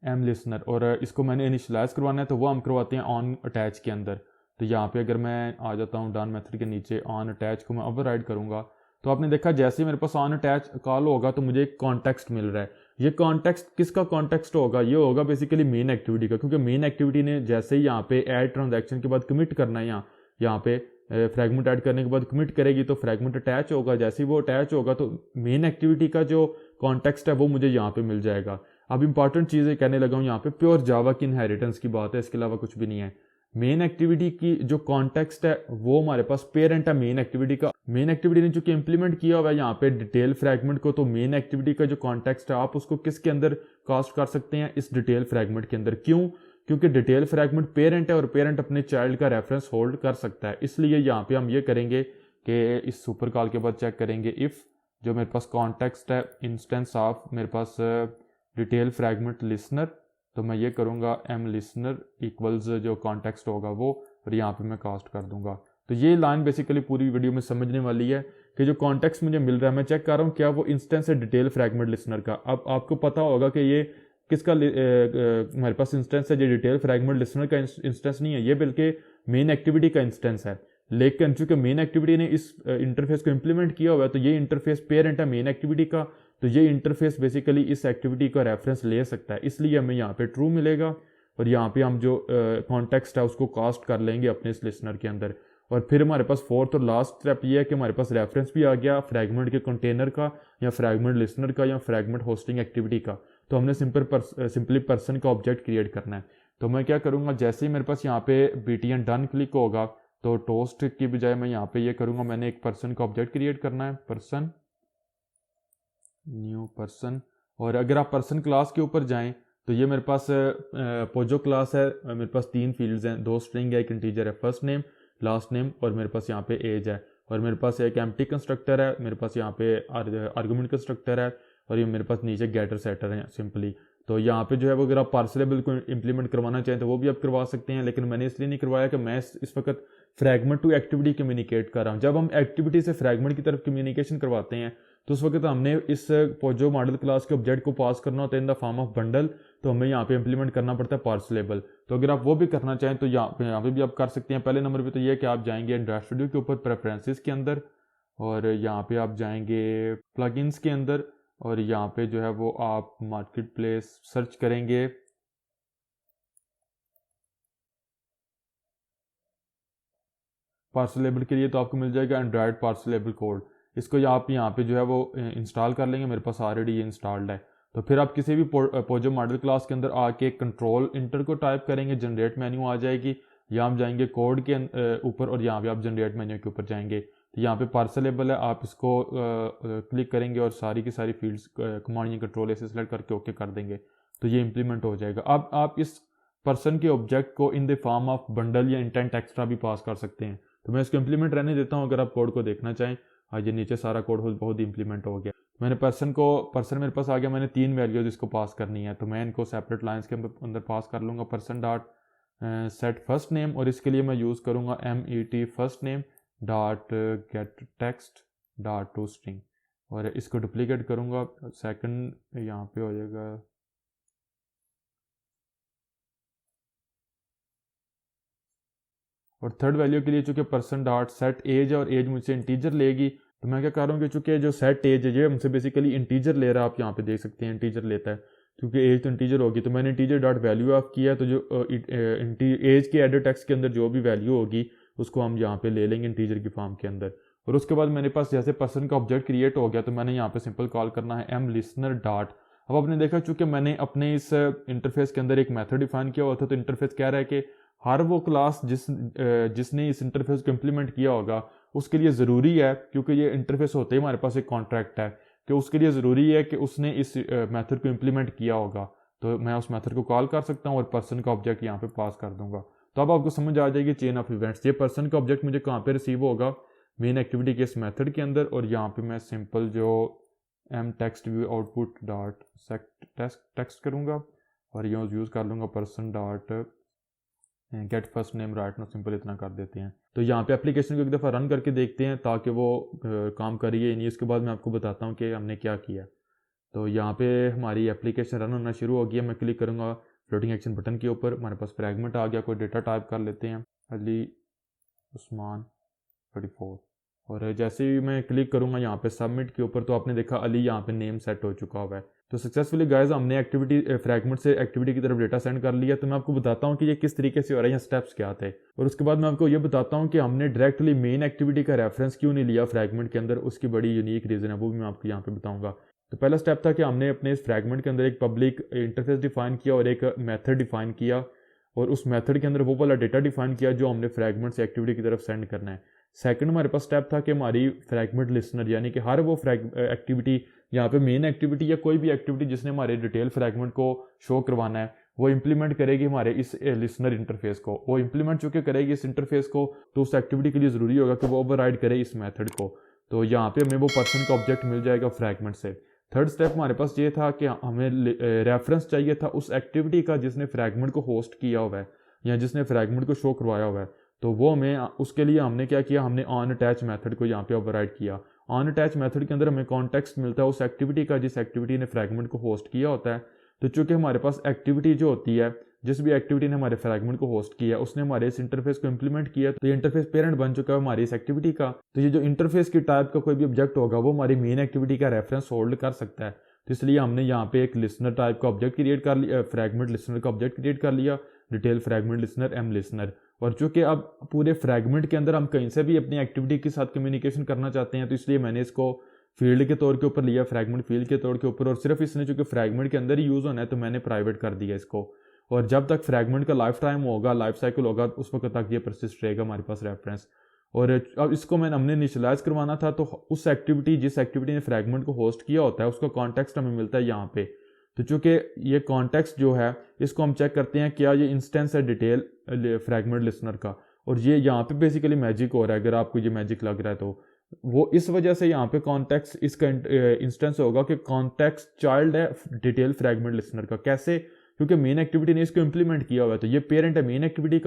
[SPEAKER 1] एम लिसनर, और इसको मैंने इनिशियलाइज करवाना है, तो वो हम करवाते हैं ऑन अटैच के अंदर। तो यहाँ पे अगर मैं आ जाता हूँ डन मेथड के नीचे, ऑन अटैच को मैं ओवरराइड करूँगा, तो आपने देखा जैसे ही मेरे पास ऑन अटैच कॉल होगा तो मुझे एक कॉन्टेक्स्ट मिल रहा है। ये कॉन्टेक्स्ट किसका कॉन्टेक्स्ट होगा, ये होगा बेसिकली मेन एक्टिविटी का, क्योंकि मेन एक्टिविटी ने जैसे ही यहाँ पे ऐड ट्रांजैक्शन के बाद कमिट करना है, यहाँ पे फ्रैगमेंट ऐड करने के बाद कमिट करेगी तो फ्रैगमेंट अटैच होगा। जैसे ही वो अटैच होगा तो मेन एक्टिविटी का जो कॉन्टेक्स्ट है वो मुझे यहाँ पे मिल जाएगा। अब इंपॉर्टेंट चीज़ें कहने लगा हूँ, यहाँ पे प्योर जावा की इनहेरिटेंस की बात है, इसके अलावा कुछ भी नहीं है। मेन एक्टिविटी की जो कॉन्टेक्स्ट है वो हमारे पास पेरेंट है मेन एक्टिविटी का। मेन एक्टिविटी ने चूंकि इंप्लीमेंट किया हुआ है यहाँ पे डिटेल फ्रैगमेंट को, तो मेन एक्टिविटी का जो कॉन्टेक्स्ट है आप उसको किसके अंदर कास्ट कर सकते हैं, इस डिटेल फ्रैगमेंट के अंदर। क्यों? क्योंकि डिटेल फ्रैगमेंट पेरेंट है और पेरेंट अपने चाइल्ड का रेफरेंस होल्ड कर सकता है। इसलिए यहाँ पे हम ये करेंगे कि इस सुपर कॉल के बाद चेक करेंगे इफ़ जो मेरे पास कॉन्टेक्स्ट है इंस्टेंस ऑफ मेरे पास डिटेल फ्रैगमेंट लिसनर, तो मैं ये करूँगा एम लिसनर इक्वल्स जो कॉन्टेक्स्ट होगा वो, और यहाँ पे मैं कास्ट कर दूंगा। तो ये लाइन बेसिकली पूरी वीडियो में समझने वाली है कि जो कॉन्टेक्स्ट मुझे मिल रहा है मैं चेक कर रहा हूँ क्या वो इंस्टेंस है डिटेल फ्रैगमेंट लिसनर का। अब आपको पता होगा कि ये किसका हमारे पास इंस्टेंस है, ये डिटेल फ्रैगमेंट लिसनर का इंस्टेंस नहीं है, ये बल्कि मेन एक्टिविटी का इंस्टेंस है। लेकिन चूंकि मेन एक्टिविटी ने इस इंटरफेस को इंप्लीमेंट किया हुआ है तो ये इंटरफेस पेरेंट है मेन एक्टिविटी का, तो ये इंटरफेस बेसिकली इस एक्टिविटी का रेफरेंस ले सकता है, इसलिए हमें यहाँ पे ट्रू मिलेगा। और यहाँ पे हम जो कॉन्टेक्स्ट है उसको कास्ट कर लेंगे अपने इस लिसनर के अंदर। और फिर हमारे पास फोर्थ और लास्ट स्टेप ये है कि हमारे पास रेफरेंस भी आ गया फ्रैगमेंट के कंटेनर का या फ्रैगमेंट लिसनर का या फ्रैगमेंट होस्टिंग एक्टिविटी का। तो हमने सिंपली पर्सन का ऑब्जेक्ट क्रिएट करना है। तो मैं क्या करूँगा, जैसे ही मेरे पास यहाँ पे BTN डन क्लिक होगा तो टोस्ट की बजाय मैं यहाँ पे ये करूँगा, मैंने एक पर्सन का ऑब्जेक्ट क्रिएट करना है, पर्सन न्यू पर्सन। और अगर आप पर्सन क्लास के ऊपर जाएं तो ये मेरे पास पोजो क्लास है, मेरे पास 3 फील्ड्स हैं, 2 स्ट्रिंग है, एक इंटीजर है, फर्स्ट नेम लास्ट नेम, और मेरे पास यहाँ पे एज है। और मेरे पास एक एम्प्टी कंस्ट्रक्टर है, मेरे पास यहाँ पे आर्गुमेंट कंस्ट्रक्टर है, और ये मेरे पास नीचे गेटर सेटर है सिंपली। तो यहाँ पे जो है वो अगर आप पार्सलेबल को इंप्लीमेंट करवाना चाहें तो वो भी आप करवा सकते हैं, लेकिन मैंने इसलिए नहीं करवाया कि मैं इस वक्त फ्रैगमेंट टू एक्टिविटी कम्युनिकेट कर रहा हूँ। जब हम एक्टिविटी से फ्रैगमेंट की तरफ कम्युनिकेशन करवाते हैं तो उस वक्त हमने इस पोजो मॉडल क्लास के ऑब्जेक्ट को पास करना होता है in the form of bundle, तो हमें यहाँ पे इंप्लीमेंट करना पड़ता है पार्सलेबल। तो अगर आप वो भी करना चाहें तो यहाँ पे भी आप कर सकते हैं। पहले नंबर पे तो ये है कि आप जाएंगे एंड्रॉइड स्टूडियो के ऊपर प्रेफरेंसेस के अंदर, और यहाँ पे आप जाएंगे प्लगइन्स के अंदर, और यहाँ पे जो है वो आप मार्केट प्लेस सर्च करेंगे, पार्सलेबल के लिए तो आपको मिल जाएगा एंड्रॉयड पार्सलेबल कोड। इसको आप यहाँ पे जो है वो इंस्टॉल कर लेंगे, मेरे पास ऑलरेडी ये इंस्टॉल्ड है। तो फिर आप किसी भी पोजो मॉडल क्लास के अंदर आके कंट्रोल इंटर को टाइप करेंगे, जनरेट मेन्यू आ जाएगी, यहाँ आप जाएंगे कोड के ऊपर और यहाँ पे आप जनरेट मेन्यू के ऊपर जाएंगे। तो यहाँ पे पार्सलेबल है, आप इसको क्लिक करेंगे और सारी की सारी फील्ड्स कमांड या कंट्रोल ऐसे सेलेक्ट करके ओके कर देंगे तो ये इंप्लीमेंट हो जाएगा। अब आप इस पर्सन के ऑब्जेक्ट को in the form of bundle या इंटेंट एक्स्ट्रा भी पास कर सकते हैं। तो मैं इसको इंप्लीमेंट रहने देता हूँ, अगर आप कोड को देखना चाहें। आज ये नीचे सारा कोड बहुत इंप्लीमेंट हो गया। मैंने पर्सन मेरे पास आ गया, मैंने 3 वैल्यूज इसको पास करनी है, तो मैं इनको सेपरेट लाइंस के अंदर पास कर लूँगा, person dot set first name, और इसके लिए मैं यूज़ करूँगा MET first name dot gate text dot to string, और इसको डुप्लीकेट करूँगा, सेकंड यहाँ पे हो जाएगा और थर्ड वैल्यू के लिए चूंकि पर्सन डॉट सेट एज और एज मुझसे इंटीजर लेगी, तो मैं क्या कर रहा हूँ कि चूंकि जो सेट एज है ये हमसे बेसिकली इंटीजर ले रहा है, आप यहाँ पे देख सकते हैं इंटीजर लेता है, क्योंकि एज तो इंटीजर होगी। तो मैंने इंटीजर डॉट वैल्यू ऑफ किया, तो जो एज के एडर टेक्स्ट के अंदर जो भी वैल्यू होगी उसको हम यहाँ पे ले लेंगे इंटीजर की फॉर्म के अंदर। और उसके बाद मेरे पास जैसे पर्सन का ऑब्जेक्ट क्रिएट हो गया तो मैंने यहाँ पे सिंपल कॉल करना है एम लिसनर डॉट। अब आपने देखा चूंकि मैंने अपने इस इंटरफेस के अंदर एक मेथड डिफाइन किया हुआ था, तो इंटरफेस कह रहा है कि हर वो क्लास जिसने इस इंटरफेस को इम्प्लीमेंट किया होगा उसके लिए ज़रूरी है, क्योंकि ये इंटरफेस होते ही हमारे पास एक कॉन्ट्रैक्ट है कि उसके लिए ज़रूरी है कि उसने इस मेथड को इम्प्लीमेंट किया होगा। तो मैं उस मेथड को कॉल कर सकता हूँ और पर्सन का ऑब्जेक्ट यहाँ पे पास कर दूंगा। तो अब आपको समझ आ जाएगी चेन ऑफ इवेंट्स। ये पर्सन का ऑब्जेक्ट मुझे कहाँ पे रिसीव होगा, मेन एक्टिविटी के इस मेथड के अंदर, और यहाँ पे मैं सिंपल जो m text view output dot text करूँगा और यूज़ कर लूँगा person dot get first name right no, simple इतना कर देते हैं। तो यहाँ पे एप्लीकेशन को एक दफ़ा रन करके देखते हैं ताकि वो काम करिए नहीं, उसके बाद मैं आपको बताता हूँ कि हमने क्या किया। तो यहाँ पे हमारी एप्लीकेशन रन होना शुरू हो गया। मैं क्लिक करूँगा फ्लोटिंग एक्शन बटन के ऊपर, हमारे पास फ्रैगमेंट आ गया, कोई डेटा टाइप कर लेते हैं, अली उस्मान 34, और जैसे ही मैं क्लिक करूँगा यहाँ पे सबमिट के ऊपर तो आपने देखा अली यहाँ पे नेम सेट हो चुका हुआ है। तो सक्सेसफुली गाइस हमने एक्टिविटी फ्रैगमेंट से एक्टिविटी की तरफ डेटा सेंड कर लिया। तो मैं आपको बताता हूँ कि ये किस तरीके से हो रहा है, स्टेप्स क्या थे, और उसके बाद मैं आपको ये बताता हूँ कि हमने डायरेक्टली मेन एक्टिविटी का रेफरेंस क्यों नहीं लिया फ्रैगमेंट के अंदर, उसकी बड़ी यूनिक रीज़न है, वो भी मैं आपको यहाँ पे बताऊँगा। तो पहला स्टेप था कि हमने अपने इस फ्रैगमेंट के अंदर एक पब्लिक इंटरफेस डिफाइन किया और एक मेथड डिफाइन किया, और उस मेथड के अंदर वो वाला डेटा डिफाइन किया जो हमने फ्रैगमेंट से एक्टिविटी की तरफ सेंड करना है। सेकंड हमारे पास स्टेप था कि हमारी फ्रैगमेंट लिसनर यानी कि हर वो एक्टिविटी यहाँ पे मेन एक्टिविटी या कोई भी एक्टिविटी जिसने हमारे डिटेल फ्रैगमेंट को शो करवाना है वो इंप्लीमेंट करेगी हमारे इस लिसनर इंटरफेस को। वो इंप्लीमेंट चूँकि करेगी इस इंटरफेस को तो उस एक्टिविटी के लिए ज़रूरी होगा कि वो ओवरराइड करे इस मेथड को। तो यहाँ पे हमें वो पर्सन का ऑब्जेक्ट मिल जाएगा फ्रैगमेंट से। थर्ड स्टेप हमारे पास ये था कि हमें रेफरेंस चाहिए था उस एक्टिविटी का जिसने फ्रैगमेंट को होस्ट किया हुआ है या जिसने फ्रैगमेंट को शो करवाया हुआ है। तो वो हमें उसके लिए हमने क्या किया, हमने ऑन अटैच मेथड को यहाँ पे ओवरराइड किया। ऑन अटैच मेथड के अंदर हमें कॉन्टेक्स्ट मिलता है उस एक्टिविटी का जिस एक्टिविटी ने फ्रैगमेंट को होस्ट किया होता है। तो चूंकि हमारे पास एक्टिविटी जो होती है, जिस भी एक्टिविटी ने हमारे फ्रैगमेंट को होस्ट किया उसने हमारे इस इंटरफेस को इंप्लीमेंट किया, तो ये इंटरफेस पेरेंट बन चुका है हमारी इस एक्टिविटी का। तो ये जो इंटरफेस की टाइप का कोई भी ऑब्जेक्ट होगा वो हमारी मेन एक्टिविटी का रेफरेंस होल्ड कर सकता है। तो इसलिए हमने यहाँ पे एक लिसनर टाइप का ऑब्जेक्ट क्रिएट कर लिया, फ्रैगमेंट लिसनर का ऑब्जेक्ट क्रिएट कर लिया, detail fragment listener m listener. और चूंकि अब पूरे फ्रैगमेंट के अंदर हम कहीं से भी अपनी एक्टिविटी के साथ कम्युनिकेशन करना चाहते हैं, तो इसलिए मैंने इसको फील्ड के तौर के ऊपर लिया, फ्रैगमेंट फील्ड के तौर के ऊपर। और सिर्फ इसने चूंकि फ्रैगमेंट के अंदर ही यूज़ होना है तो मैंने प्राइवेट कर दिया इसको। और जब तक फ्रैगमेंट का लाइफ टाइम होगा, लाइफ साइकिल होगा, उस वक्त तक ये परसिस्ट रहेगा हमारे पास रेफरेंस। और अब इसको हमने इनिशियलाइज करवाना था, तो उस एक्टिविटी जिस एक्टिविटी ने फ्रैगमेंट को होस्ट किया होता है उसका कॉन्टेक्स्ट हमें मिलता है यहाँ पे। तो चूंकि ये कॉन्टेक्स्ट जो है इसको हम चेक करते हैं क्या ये इंस्टेंस है डिटेल फ्रैगमेंट लिसनर का, और ये यहाँ पे बेसिकली मैजिक हो रहा है। अगर आपको ये मैजिक लग रहा है तो वो इस वजह से यहाँ पे कॉन्टेक्स्ट इसका इंस्टेंस होगा कि कॉन्टेक्स्ट चाइल्ड है डिटेल फ्रैगमेंट लिसनर का। कैसे? क्योंकि मेन एक्टिविटी ने इसको इंप्लीमेंट किया हुआ है, तो ये पेरेंट है मेन एक्टिविटी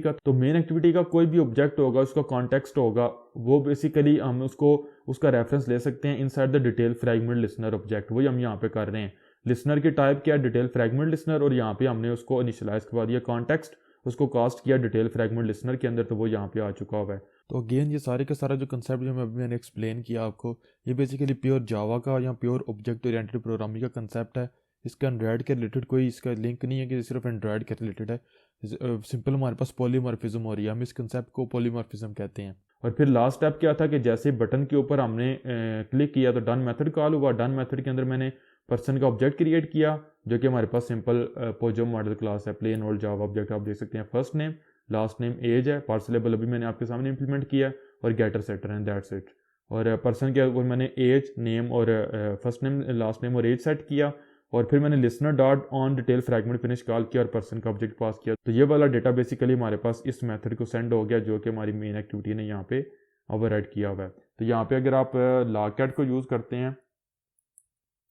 [SPEAKER 1] का। तो मेन एक्टिविटी का कोई भी ऑब्जेक्ट होगा उसका कॉन्टेक्स्ट होगा, वो बेसिकली हम उसका रेफरेंस ले सकते हैं inside the detail fragment listener object. वही हम यहाँ पे कर रहे हैं। लिसनर की टाइप क्या है, डिटेल फ्रैगमेंट लिसनर, और यहाँ पे हमने उसको इनिशियलाइज करवा दिया कॉन्टेक्स्ट, उसको कास्ट किया डिटेल फ्रैगमेंट लिसनर के अंदर, तो वो यहाँ पे आ चुका हुआ है। तो अगेन ये सारे का सारा जो कंसेप्ट जो मैंने एक्सप्लेन किया आपको, ये बेसिकली प्योर जावा का या प्योर ऑब्जेक्ट ओरिएंटेड प्रोग्रामिंग का कंसेप्ट है। इसका एंड्रॉयड के रिलेटेड कोई इसका लिंक नहीं है कि सिर्फ एंड्रॉयड के रिलेटेड है। सिंपल हमारे पास पॉलीमॉर्फिज्म हो रही है, हम इस कंसेप्ट को पॉलीमॉर्फिज्म कहते हैं। और फिर लास्ट स्टेप क्या था कि जैसे बटन के ऊपर हमने क्लिक किया तो डन मेथड कॉल हुआ। डन मेथड के अंदर मैंने पर्सन का ऑब्जेक्ट क्रिएट किया जो कि हमारे पास सिंपल पोजो मॉडल क्लास है, प्लेन ओल्ड जावा ऑब्जेक्ट। आप देख सकते हैं first name, last name, age है, पार्सलेबल अभी मैंने आपके सामने इंप्लीमेंट किया, और getter setter and that's it. और पर्सन के ऊपर मैंने एज, नेम और फर्स्ट नेम, लास्ट नेम और एज सेट किया। और फिर मैंने listener dot on detail fragment finish call किया और पर्सन का ऑब्जेक्ट पास किया। तो ये वाला डेटा बेसिकली हमारे पास इस मेथड को सेंड हो गया जो कि हमारी मेन एक्टिविटी ने यहाँ पे ओवरराइड किया हुआ है। तो यहाँ पे अगर आप लॉग कैट को यूज़ करते हैं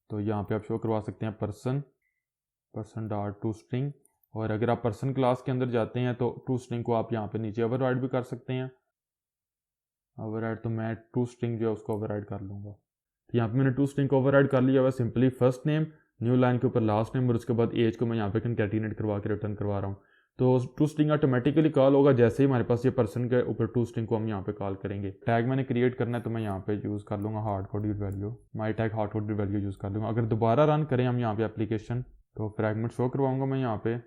[SPEAKER 1] तो यहाँ पे आप शो करवा सकते हैं पर्सन डॉट टू स्ट्रिंग। और अगर आप पर्सन क्लास के अंदर जाते हैं तो टू स्ट्रिंग को आप यहाँ पे नीचे ओवरराइड भी कर सकते हैं। ओवरराइड तो मैं टू स्ट्रिंग जो है उसको ओवरराइड कर लूँगा। तो यहाँ पे मैंने टू स्ट्रिंग को ओवरराइड कर लिया हुआ, simply first name, new line के ऊपर लास्ट नेम और उसके बाद एज को मैं यहाँ पे कंकैटिनेट करवा के रिटर्न करवा रहा हूँ। तो टू स्ट्रिंग ऑटोमेटिकली कॉल होगा जैसे ही हमारे पास ये पर्सन के ऊपर टू स्ट्रिंग को हम यहाँ पे कॉल करेंगे। टैग मैंने क्रिएट करना है तो मैं यहाँ पे यूज़ कर लूँगा hard coded value, my tag hard coded value use कर लूँगा। अगर दोबारा रन करें हम यहाँ पे एप्लीकेशन तो फ्रैगमेंट शो करवाऊँगा मैं यहाँ पे,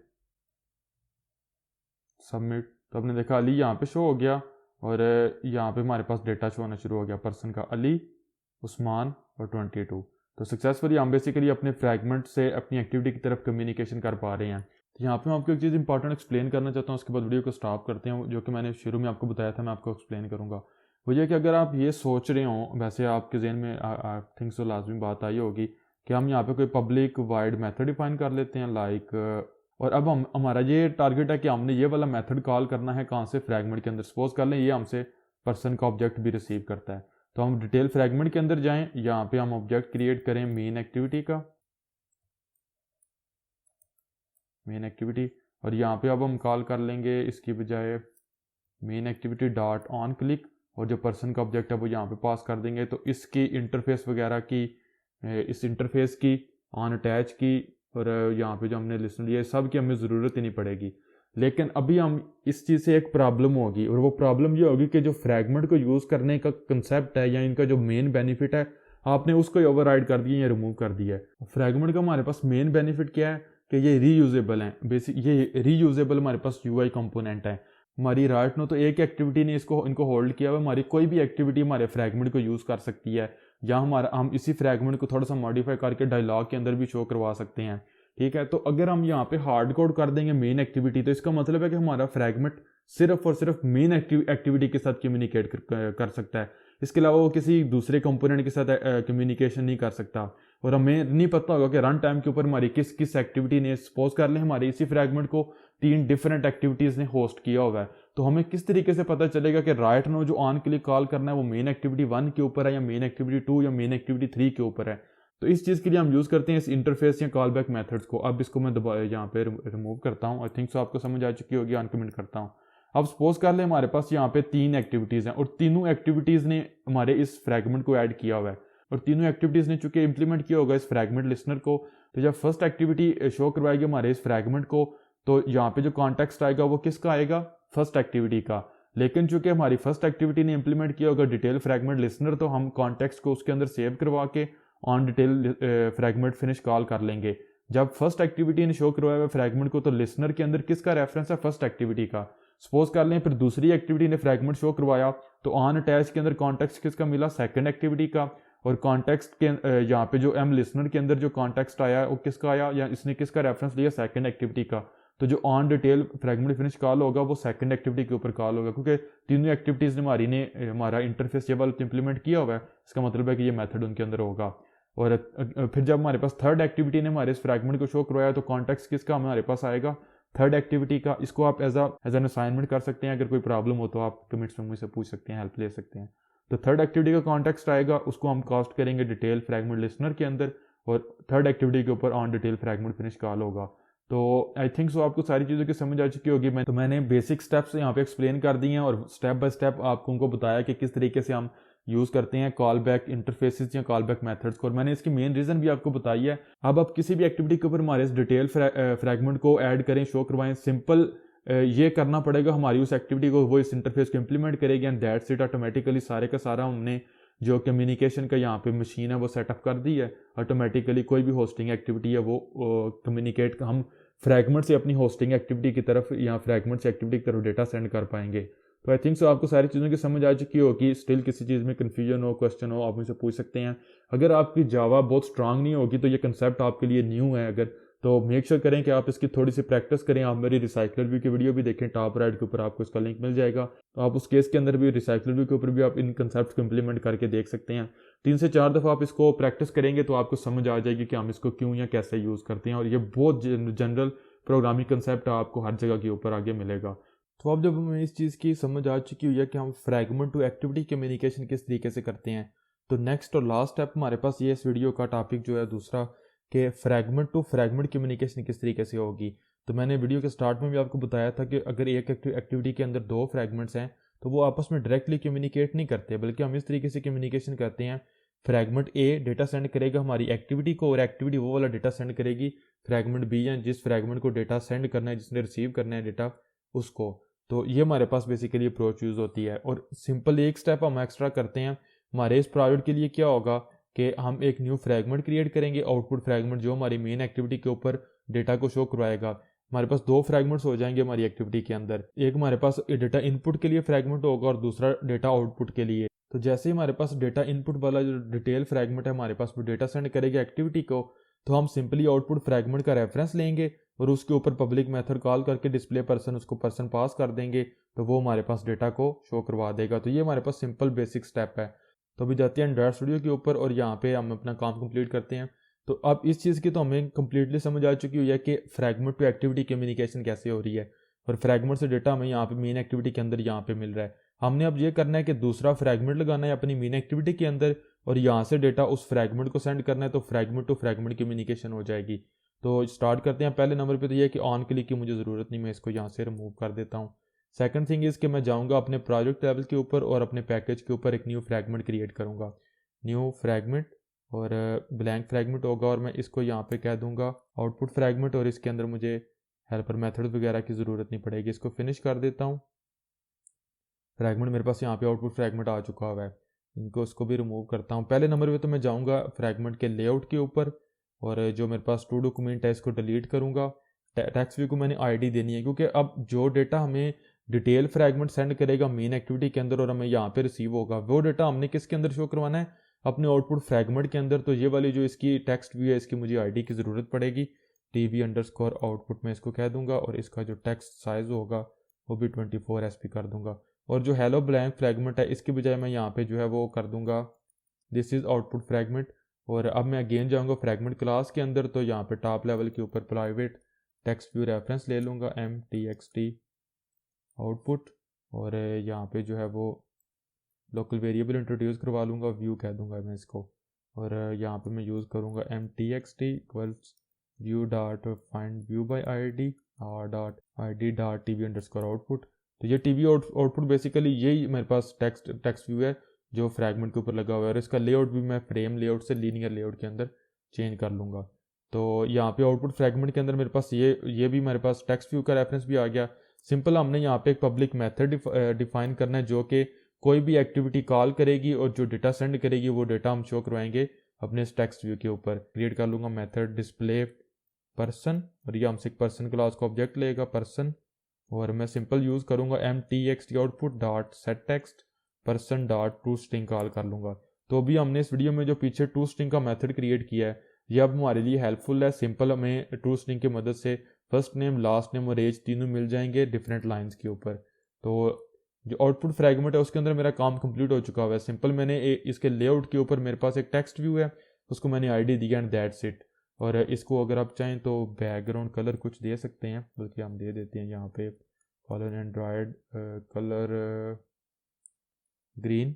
[SPEAKER 1] सबमिट। तो आपने देखा अली यहाँ पे शो हो गया और यहाँ पे हमारे पास डेटा शो होना शुरू हो गया, पर्सन का अली, उस्मान और 22। तो सक्सेसफुली हम बेसिकली अपने फ्रैगमेंट से अपनी एक्टिविटी की तरफ कम्युनिकेशन कर पा रहे हैं। तो यहाँ पे मैं आपको एक चीज़ इंपॉर्टेंट एक्सप्लेन करना चाहता हूँ, उसके बाद वीडियो को स्टॉप करते हैं। जो कि मैंने शुरू में आपको बताया था मैं आपको एक्सप्लेन करूँगा। वो ये कि अगर आप ये सोच रहे हो, वैसे आपके जहन में आई थिंक सो लाजमी बात आई होगी कि हम यहाँ पे कोई पब्लिक वाइड मेथड डिफाइन कर लेते हैं लाइक, और अब हमारा ये टारगेट है कि हमने ये वाला मेथड कॉल करना है कहाँ से, फ्रैगमेंट के अंदर। सपोज कर लें ये हमसे पर्सन का ऑब्जेक्ट भी रिसीव करता है, तो हम डिटेल फ्रैगमेंट के अंदर जाएं, यहाँ पे हम ऑब्जेक्ट क्रिएट करें मेन एक्टिविटी का, मेन एक्टिविटी। और यहाँ पे अब हम कॉल कर लेंगे इसकी बजाय main activity dot on click, और जो पर्सन का ऑब्जेक्ट है वो यहाँ पे पास कर देंगे। तो इसकी इंटरफेस वगैरह की, इस इंटरफेस की, ऑन अटैच की, और यहाँ पे जो हमने लिस्ट लिया सब की हमें ज़रूरत ही नहीं पड़ेगी। लेकिन अभी हम इस चीज़ से एक प्रॉब्लम होगी, और वो प्रॉब्लम ये होगी कि जो फ्रैगमेंट को यूज़ करने का कंसेप्ट है या इनका जो मेन बेनिफिट है आपने उसको ही ओवरराइड कर दिया या रिमूव कर दिया है। फ्रैगमेंट का हमारे पास मेन बेनिफिट क्या है कि ये रीयूजेबल हैं। बेसिक ये रीयूजेबल हमारे पास यूआई कंपोनेंट है। हमारी राइट नो तो एक एक्टिविटी ने इनको होल्ड किया हुआ, हमारी कोई भी एक्टिविटी हमारे फ्रैगमेंट को यूज़ कर सकती है, या हम इसी फ्रैगमेंट को थोड़ा सा मॉडिफाई करके डायलॉग के अंदर भी शो करवा सकते हैं। ठीक है, तो अगर हम यहाँ पे हार्ड कोड कर देंगे मेन एक्टिविटी, तो इसका मतलब है कि हमारा फ्रैगमेंट सिर्फ और सिर्फ मेन एक्टिविटी के साथ कम्युनिकेट कर सकता है। इसके अलावा वो किसी दूसरे कंपोनेंट के साथ कम्युनिकेशन नहीं कर सकता। और हमें नहीं पता होगा कि रन टाइम के ऊपर हमारी किस किस एक्टिविटी ने, सपोज कर लें हमारे इसी फ्रैगमेंट को 3 डिफरेंट एक्टिविटीज़ ने होस्ट किया हुआ है, तो हमें किस तरीके से पता चलेगा कि राइट नो जो ऑन क्लिक कॉल करना है वो मेन एक्टिविटी 1 के ऊपर है या मेन एक्टिविटी 2 या मेन एक्टिविटी 3 के ऊपर है। तो इस चीज़ के लिए हम यूज़ करते हैं इस इंटरफेस या कॉल बैक मेथड्स को। अब इसको मैं दोबारा यहाँ पे रिमूव करता हूँ। आई थिंक सो आपको समझ आ चुकी होगी, अनकमेंट करता हूँ। अब सपोज कर लें हमारे पास यहाँ पे 3 एक्टिविटीज़ हैं और तीनों एक्टिविटीज़ ने हमारे इस फ्रैगमेंट को ऐड किया हुआ है और तीनों एक्टिविटीज़ ने चूंकि इंप्लीमेंट किया होगा इस फ्रैगमेंट लिसनर को, तो जब फर्स्ट एक्टिविटी शो करवाएगी हमारे इस फ्रैगमेंट को तो यहाँ पे जो कॉन्टेक्स्ट आएगा वो किसका आएगा, फर्स्ट एक्टिविटी का। लेकिन चूंकि हमारी फर्स्ट एक्टिविटी ने इंप्लीमेंट किया होगा डिटेल फ्रैगमेंट लिसनर, तो हम कॉन्टेक्स्ट को उसके अंदर सेव करवा के on detail fragment finish call कर लेंगे। जब फर्स्ट एक्टिविटी ने शो करवाया हुआ फ्रैगमेंट को तो लिसनर के अंदर किसका रेफरेंस है, फर्स्ट एक्टिविटी का। सपोज कर लें फिर दूसरी एक्टिविटी ने फ्रैगमेंट शो करवाया तो ऑन अटैच के अंदर कॉन्टेक्स्ट किसका मिला, सेकंड एक्टिविटी का। और कॉन्टेक्स्ट के यहाँ पे जो एम लिसनर के अंदर जो कॉन्टेक्स्ट आया वो किसका आया, या इसने किसका रेफरेंस लिया, सेकंड एक्टिविटी का। तो जो on detail fragment finish call होगा वो सेकंड एक्टिविटी के ऊपर कॉल होगा, क्योंकि तीनों एक्टिविटीज़ ने हमारा इंटरफेस ये वाला इंप्लीमेंट किया हुआ है, इसका मतलब है कि ये मेथड उनके अंदर होगा। और फिर जब हमारे पास थर्ड एक्टिविटी ने हमारे इस फ्रैगमेंट को शो करवाया तो कॉन्टेक्स्ट किसका हमारे पास आएगा, थर्ड एक्टिविटी का। इसको आप एज एन असाइनमेंट कर सकते हैं, अगर कोई प्रॉब्लम हो तो आप कमेंट्स में मुझसे पूछ सकते हैं, हेल्प ले सकते हैं। तो थर्ड एक्टिविटी का कॉन्टेक्स्ट आएगा, उसको हम कास्ट करेंगे डिटेल फ्रैगमेंट लिसनर के अंदर और थर्ड एक्टिविटी के ऊपर on detail fragment finish call होगा। तो आई थिंक सो आपको सारी चीज़ों की समझ आ चुकी होगी। मैंने बेसिक स्टेप्स यहाँ पे एक्सप्लेन कर दिए हैं और स्टेप बाय स्टेप आपको उनको बताया कि किस तरीके से हम यूज़ करते हैं कॉल बैक इंटरफेसेस या कॉल बैक मेथड्स को, और मैंने इसकी मेन रीज़न भी आपको बताई है। अब आप किसी भी एक्टिविटी के ऊपर हमारे इस डिटेल फ्रैगमेंट को ऐड करें, शो करवाएं, सिंपल ये करना पड़ेगा हमारी उस एक्टिविटी को, वो इस इंटरफेस को इंप्लीमेंट करेगी एंड दैट्स इट। ऑटोमेटिकली सारे का सारा हमने जो कम्युनिकेशन का यहाँ पे मशीन है वो सेटअप कर दी है। ऑटोमेटिकली कोई भी होस्टिंग एक्टिविटी है वो कम्युनिकेट हम फ्रैगमेंट से अपनी होस्टिंग एक्टिविटी की तरफ या फ्रैगमेंट से एक्टिविटी की तरफ डेटा सेंड कर पाएंगे। तो आई थिंक सो आपको सारी चीज़ों की समझ आ चुकी हो कि स्टिल किसी चीज़ में कन्फ्यूजन हो, क्वेश्चन हो, आप मुझसे पूछ सकते हैं। अगर आपकी जावा बहुत स्ट्रांग नहीं होगी तो ये कंसेप्ट आपके लिए न्यू है, अगर तो मेक श्योर करें कि आप इसकी थोड़ी सी प्रैक्टिस करें। आप मेरी रिसाइकलर व्यू की वीडियो भी देखें, टॉप राइट के ऊपर आपको इसका लिंक मिल जाएगा। तो आप उस केस के अंदर भी रिसाइकलर व्यू के ऊपर भी आप इन कंसेप्ट को इंप्लीमेंट करके देख सकते हैं। 3 से 4 दफ़ा आप इसको प्रैक्टिस करेंगे तो आपको समझ आ जाएगी कि हम इसको क्यों या कैसे यूज़ करते हैं, और ये बहुत जनरल प्रोग्रामिंग कंसेप्ट आपको हर जगह के ऊपर आगे मिलेगा। तो अब जब हमें इस चीज़ की समझ आ चुकी हुई है कि हम फ्रैगमेंट टू एक्टिविटी कम्युनिकेशन किस तरीके से करते हैं, तो नेक्स्ट और लास्ट स्टेप हमारे पास ये इस वीडियो का टॉपिक जो है दूसरा, कि फ्रैगमेंट टू फ्रैगमेंट कम्युनिकेशन किस तरीके से होगी। तो मैंने वीडियो के स्टार्ट में भी आपको बताया था कि अगर एक एक्टिविटी के अंदर 2 फ्रैगमेंट्स हैं तो वो आपस में डायरेक्टली कम्युनिकेट नहीं करते, बल्कि हम इस तरीके से कम्युनिकेशन करते हैं। फ्रैगमेंट ए डेटा सेंड करेगा हमारी एक्टिविटी को और एक्टिविटी वो वाला डेटा सेंड करेगी फ्रैगमेंट बी, या जिस फ्रैगमेंट को डेटा सेंड करना है, जिसने रिसीव करना है डेटा, उसको। तो ये हमारे पास बेसिकली अप्रोच यूज़ होती है। और सिंपल एक स्टेप हम एक्स्ट्रा करते हैं हमारे इस प्रोजेक्ट के लिए। क्या होगा कि हम एक न्यू फ्रैगमेंट क्रिएट करेंगे, आउटपुट फ्रैगमेंट जो हमारी मेन एक्टिविटी के ऊपर डेटा को शो करवाएगा। हमारे पास 2 फ्रैगमेंट्स हो जाएंगे हमारी एक्टिविटी के अंदर, एक हमारे पास डेटा इनपुट के लिए फ्रैगमेंट होगा और दूसरा डेटा आउटपुट के लिए। तो जैसे ही हमारे पास डेटा इनपुट वाला जो डिटेल फ्रैगमेंट है हमारे पास वो डेटा सेंड करेगा एक्टिविटी को, तो हम सिंपली आउटपुट फ्रैगमेंट का रेफरेंस लेंगे और उसके ऊपर पब्लिक मेथड कॉल करके डिस्प्ले पर्सन, उसको पर्सन पास कर देंगे, तो वो हमारे पास डेटा को शो करवा देगा। तो ये हमारे पास सिंपल बेसिक स्टेप है। तो अभी जाते हैं एंड्रॉइड स्टूडियो के ऊपर और यहाँ पे हम अपना काम कंप्लीट करते हैं। तो अब इस चीज़ की तो हमें कंप्लीटली समझ आ चुकी हुई है कि फ्रैगमेंट टू एक्टिविटी कम्युनिकेशन कैसे हो रही है, और फ्रैगमेंट से डेटा हमें यहाँ पे मेन एक्टिविटी के अंदर यहाँ पे मिल रहा है। हमने अब ये करना है कि दूसरा फ्रैगमेंट लगाना है अपनी मेन एक्टिविटी के अंदर और यहाँ से डेटा उस फ्रैगमेंट को सेंड करना है, तो फ्रैगमेंट टू फ्रैगमेंट कम्युनिकेशन हो जाएगी। तो स्टार्ट करते हैं। पहले नंबर पे तो ये है कि ऑन क्लिक की मुझे ज़रूरत नहीं, मैं इसको यहाँ से रिमूव कर देता हूँ। सेकंड थिंग इज़ कि मैं जाऊँगा अपने प्रोजेक्ट लेवल के ऊपर और अपने पैकेज के ऊपर एक न्यू फ्रैगमेंट क्रिएट करूँगा, न्यू फ्रैगमेंट, और ब्लैंक फ्रैगमेंट होगा, और मैं इसको यहाँ पे कह दूँगा आउटपुट फ्रैगमेंट, और इसके अंदर मुझे हेल्पर मेथड वगैरह की ज़रूरत नहीं पड़ेगी। इसको फिनिश कर देता हूँ। फ्रैगमेंट मेरे पास यहाँ पे आउटपुट फ्रैगमेंट आ चुका हुआ है, इनको इसको भी रिमूव करता हूँ। पहले नंबर पे तो मैं जाऊँगा फ्रैगमेंट के लेआउट के ऊपर और जो मेरे पास टू डॉक्यूमेंट है इसको डिलीट करूँगा। टेक्स्ट व्यू को मैंने आईडी देनी है, क्योंकि अब जो डेटा हमें डिटेल फ्रैगमेंट सेंड करेगा मेन एक्टिविटी के अंदर और हमें यहाँ पे रिसीव होगा, वो डेटा हमने किसके अंदर शो करवाना है, अपने आउटपुट फ्रैगमेंट के अंदर। तो ये वाली जो इसकी टेक्स्ट व्यू है इसकी मुझे आईडी की ज़रूरत पड़ेगी। tv_output में इसको कह दूंगा और इसका जो टेक्स्ट साइज होगा वो भी 24 SP कर दूंगा। और जो हेलो ब्लैंक फ्रैगमेंट है इसके बजाय मैं यहाँ पे जो है वो कर दूंगा दिस इज़ आउटपुट फ्रैगमेंट। और अब मैं अगेन जाऊँगा फ्रैगमेंट क्लास के अंदर, तो यहाँ पे टॉप लेवल के ऊपर प्राइवेट टेक्स्ट व्यू रेफरेंस ले लूँगा mtxt आउटपुट, और यहाँ पे जो है वो लोकल वेरिएबल इंट्रोड्यूस करवा लूँगा, व्यू कह दूँगा मैं इसको। और यहाँ पे मैं यूज़ करूँगा mtxt equals view dot find view by id dot id dot tv_output। तो ये टीवी आउटपुट बेसिकली यही मेरे पास टेक्स्ट व्यू है जो फ्रैगमेंट के ऊपर लगा हुआ है, और इसका लेआउट भी मैं फ्रेम लेआउट से लीनियर लेआउट के अंदर चेंज कर लूँगा। तो यहाँ पे आउटपुट फ्रैगमेंट के अंदर मेरे पास ये भी मेरे पास टेक्स्ट व्यू का रेफरेंस भी आ गया। सिंपल हमने यहाँ पे एक पब्लिक मेथड डिफाइन करना है जो कि कोई भी एक्टिविटी कॉल करेगी और जो डेटा सेंड करेगी वो डेटा हम शो करवाएंगे अपने इस टेक्स्ट व्यू के ऊपर। क्रिएट कर लूँगा मेथड डिस्प्ले पर्सन, और ये हमसे एक पर्सन क्लास का ऑब्जेक्ट लेगा पर्सन, और मैं सिंपल यूज़ करूँगा mtxt output dot set text person dot to string call कर लूँगा। तो अभी हमने इस वीडियो में जो पीछे टू स्ट्रिंग का मेथड क्रिएट किया है ये अब हमारे लिए हेल्पफुल है। सिंपल हमें टू स्ट्रिंग की मदद से फर्स्ट नेम लास्ट नेम और एज तीनों मिल जाएंगे डिफरेंट लाइंस के ऊपर। तो जो आउटपुट फ्रैगमेंट है उसके अंदर मेरा काम कंप्लीट हो चुका हुआ है। सिंपल मैंने इसके लेआउट के ऊपर मेरे पास एक टेक्स्ट व्यू है, उसको मैंने आईडी दिया एंड दैट्स इट। और इसको अगर आप चाहें तो बैकग्राउंड कलर कुछ दे सकते हैं, बल्कि हम दे देते हैं यहाँ पे कलर एंड्रॉयड कलर ग्रीन।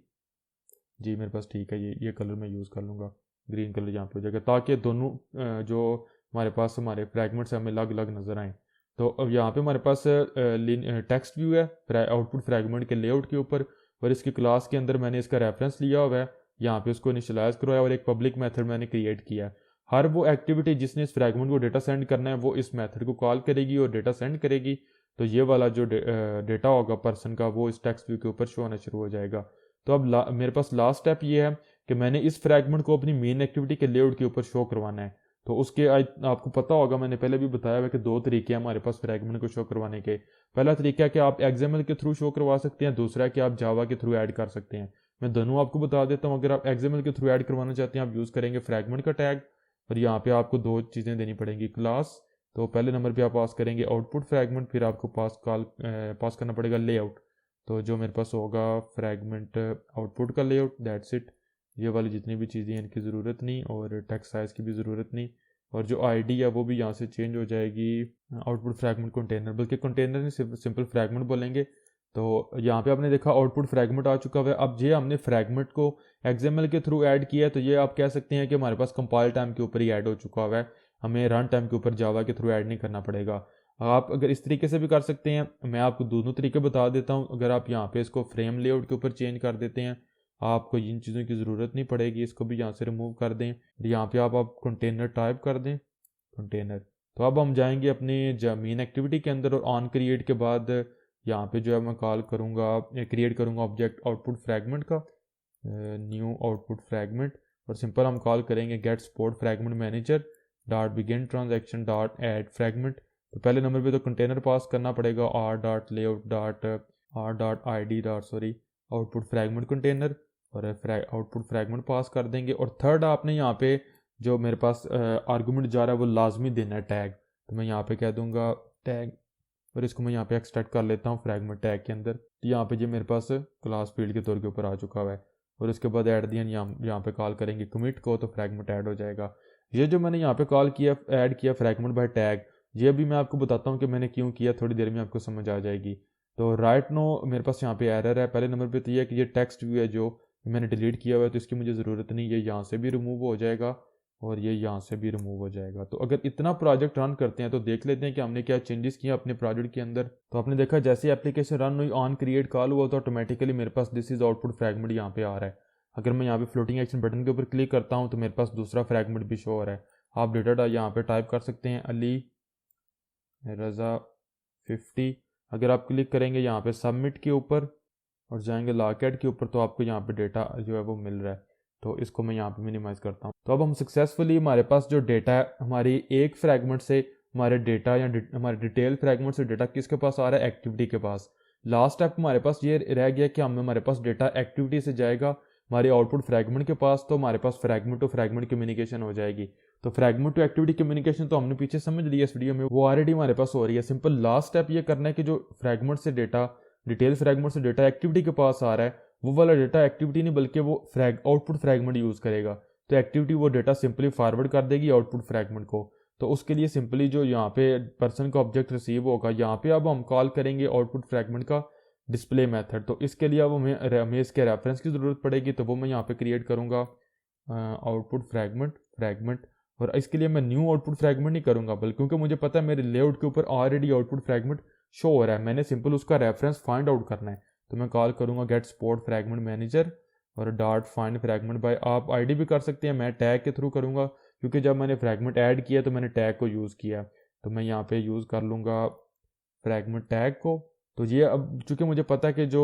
[SPEAKER 1] जी मेरे पास ठीक है, ये कलर मैं यूज़ कर लूँगा, ग्रीन कलर यहाँ पे हो जाएगा, ताकि दोनों जो हमारे पास हमारे फ्रैगमेंट्स हमें अलग अलग नज़र आएँ। तो अब यहाँ पे हमारे पास टेक्स्ट व्यू है आउटपुट फ्रैगमेंट के लेआउट के ऊपर, और इसकी क्लास के अंदर मैंने इसका रेफरेंस लिया हुआ है, यहाँ पे उसको इनिशियलाइज करवाया और एक पब्लिक मेथड मैंने क्रिएट किया है। हर वो एक्टिविटी जिसने इस फ्रैगमेंट को डेटा सेंड करना है वो इस मेथड को कॉल करेगी और डेटा सेंड करेगी। तो ये वाला जो डेटा होगा पर्सन का वो इस टेक्स्ट व्यू के ऊपर शो होना शुरू हो जाएगा। तो अब मेरे पास लास्ट स्टेप ये है कि मैंने इस फ्रैगमेंट को अपनी मेन एक्टिविटी के लेआउट के ऊपर शो करवाना है। तो उसके आपको पता होगा, मैंने पहले भी बताया हुआ कि दो तरीके हैं हमारे पास फ्रैगमेंट को शो करवाने के। पहला तरीका है कि आप XML के थ्रू शो करवा सकते हैं, दूसरा है कि आप जावा के थ्रू ऐड कर सकते हैं। मैं दोनों आपको बता देता हूँ। अगर आप XML के थ्रू ऐड करवाना चाहते हैं आप यूज़ करेंगे फ्रैगमेंट का टैग, और यहाँ पे आपको दो चीज़ें देनी पड़ेंगी। क्लास, तो पहले नंबर पे आप पास करेंगे आउटपुट फ्रैगमेंट, फिर आपको पास करना पड़ेगा लेआउट। तो जो मेरे पास होगा फ्रैगमेंट आउटपुट का लेआउट, दैट्स इट। ये वाली जितनी भी चीज़ें हैं इनकी ज़रूरत नहीं, और टेक्स्ट साइज़ की भी ज़रूरत नहीं, और जो आईडी है वो भी यहाँ से चेंज हो जाएगी आउटपुट फ्रैगमेंट कंटेनर, बल्कि कंटेनर नहीं सिंपल फ्रैगमेंट बोलेंगे। तो यहाँ पे आपने देखा आउटपुट फ्रैगमेंट आ चुका है। अब ये हमने फ्रैगमेंट को XML के थ्रू ऐड किया है, तो ये आप कह सकते हैं कि हमारे पास कंपाइल टाइम के ऊपर ही ऐड हो चुका हुआ है, हमें रन टाइम के ऊपर जावा के थ्रू ऐड नहीं करना पड़ेगा। आप अगर इस तरीके से भी कर सकते हैं, मैं आपको दोनों तरीके बता देता हूँ। अगर आप यहाँ पे इसको फ्रेम लेआउट के ऊपर चेंज कर देते हैं आपको इन चीज़ों की ज़रूरत नहीं पड़ेगी, इसको भी यहाँ से रिमूव कर दें। यहाँ पे आप कंटेनर टाइप कर दें कंटेनर। तो अब हम जाएंगे अपनी मेन एक्टिविटी के अंदर, और ऑन क्रिएट के बाद यहाँ पे जो है मैं कॉल करूँगा क्रिएट करूँगा ऑब्जेक्ट आउटपुट फ्रैगमेंट का, न्यू आउटपुट फ्रैगमेंट, और सिंपल हम कॉल करेंगे get support fragment manager dot begin transaction dot add fragment. तो पहले नंबर पे तो कंटेनर पास करना पड़ेगा आउटपुट फ्रैगमेंट कंटेनर, और आउटपुट फ्रैगमेंट पास कर देंगे। और थर्ड आपने यहाँ पे जो मेरे पास आर्गूमेंट जा रहा है वो लाजमी देना है टैग। तो मैं यहाँ पे कह दूंगा टैग, और इसको मैं यहाँ पे एक्सट्रैक्ट कर लेता हूँ फ्रैगमेंट टैग के अंदर। तो यहाँ पे जो मेरे पास क्लास फील्ड के तौर के ऊपर आ चुका हुआ है, और इसके बाद ऐड दिया यहाँ पे कॉल करेंगे कमिट को, तो फ्रैगमेंट ऐड हो जाएगा। ये जो मैंने यहाँ पे कॉल किया ऐड किया फ्रैगमेंट बाय टैग, ये भी मैं आपको बताता हूँ कि मैंने क्यों किया, थोड़ी देर में आपको समझ आ जाएगी। तो राइट नो मेरे पास यहाँ पे एरर है। पहले नंबर पे तो ये है कि ये टेक्स्ट व्यू है जो मैंने डिलीट किया हुआ है, तो इसकी मुझे ज़रूरत नहीं, ये यहाँ से भी रिमूव हो जाएगा और ये यहाँ से भी रिमूव हो जाएगा। तो अगर इतना प्रोजेक्ट रन करते हैं तो देख लेते हैं कि हमने क्या चेंजेस किया अपने प्रोजेक्ट के अंदर। तो आपने देखा जैसे एप्लीकेशन रन हुई ऑन क्रिएट कॉल हुआ तो ऑटोमेटिकली मेरे पास दिस इज आउटपुट फ्रैगमेंट यहाँ पे आ रहा है। अगर मैं यहाँ पे फ्लोटिंग एक्शन बटन के ऊपर क्लिक करता हूँ तो मेरे पास दूसरा फ्रैगमेंट भी शो हो रहा है। आप डेटा यहाँ पे टाइप कर सकते हैं अली रज़ा 50। अगर आप क्लिक करेंगे यहाँ पे सबमिट के ऊपर और जाएंगे लॉकेट के ऊपर तो आपको यहाँ पे डेटा जो है वो मिल रहा है। तो इसको मैं यहाँ पे मिनिमाइज़ करता हूँ। तो अब हम सक्सेसफुली हमारे पास जो डेटा है हमारी एक फ्रैगमेंट से हमारे डेटा या हमारे डिटेल फ्रैगमेंट से डेटा किसके पास आ रहा है, एक्टिविटी के पास। लास्ट स्टेप हमारे पास ये रह गया कि हमारे पास डेटा एक्टिविटी से जाएगा हमारे आउटपुट फ्रैगमेंट के पास, तो हमारे पास फ्रैगमेंट टू फ्रैगमेंट कम्युनिकेशन हो जाएगी। तो फ्रैगमेंट टू एक्टिविटी कम्युनिकेशन तो हमने पीछे समझ लिया इस वीडियो में, वो ऑलरेडी हमारे पास हो रही है। सिंपल लास्ट स्टेप ये करना है कि जो फ्रैगमेंट से डेटा डिटेल फ्रैगमेंट से डेटा एक्टिविटी के पास आ रहा है वो वाला डेटा एक्टिविटी नहीं बल्कि वो आउटपुट फ्रैगमेंट यूज़ करेगा। तो एक्टिविटी वो डेटा सिंपली फॉरवर्ड कर देगी आउटपुट फ्रैगमेंट को। तो उसके लिए सिंपली जो यहाँ पे पर्सन का ऑब्जेक्ट रिसीव होगा यहाँ पे अब हम कॉल करेंगे आउटपुट फ्रैगमेंट का डिस्प्ले मेथड। तो इसके लिए अब हमें इसके रेफरेंस की ज़रूरत पड़ेगी, तो वो मैं यहाँ पे क्रिएट करूँगा आउटपुट फ्रैगमेंट। और इसके लिए मैं न्यू आउटपुट फ्रैगमेंट नहीं करूँगा बल्कि क्योंकि मुझे पता है मेरे लेआउट के ऊपर ऑलरेडी आउटपुट फ्रैगमेंट शो हो रहा है, मैंने सिंपल उसका रेफरेंस फाइंड आउट करना है। तो मैं कॉल करूँगा गेट सपोर्ट फ्रैगमेंट मैनेजर और डॉट फाइंड फ्रैगमेंट बाय, आप आईडी भी कर सकते हैं, मैं टैग के थ्रू करूँगा क्योंकि जब मैंने फ्रैगमेंट ऐड किया तो मैंने टैग को यूज़ किया। तो मैं यहाँ पे यूज़ कर लूँगा फ्रैगमेंट टैग को। तो ये अब चूँकि मुझे पता है कि जो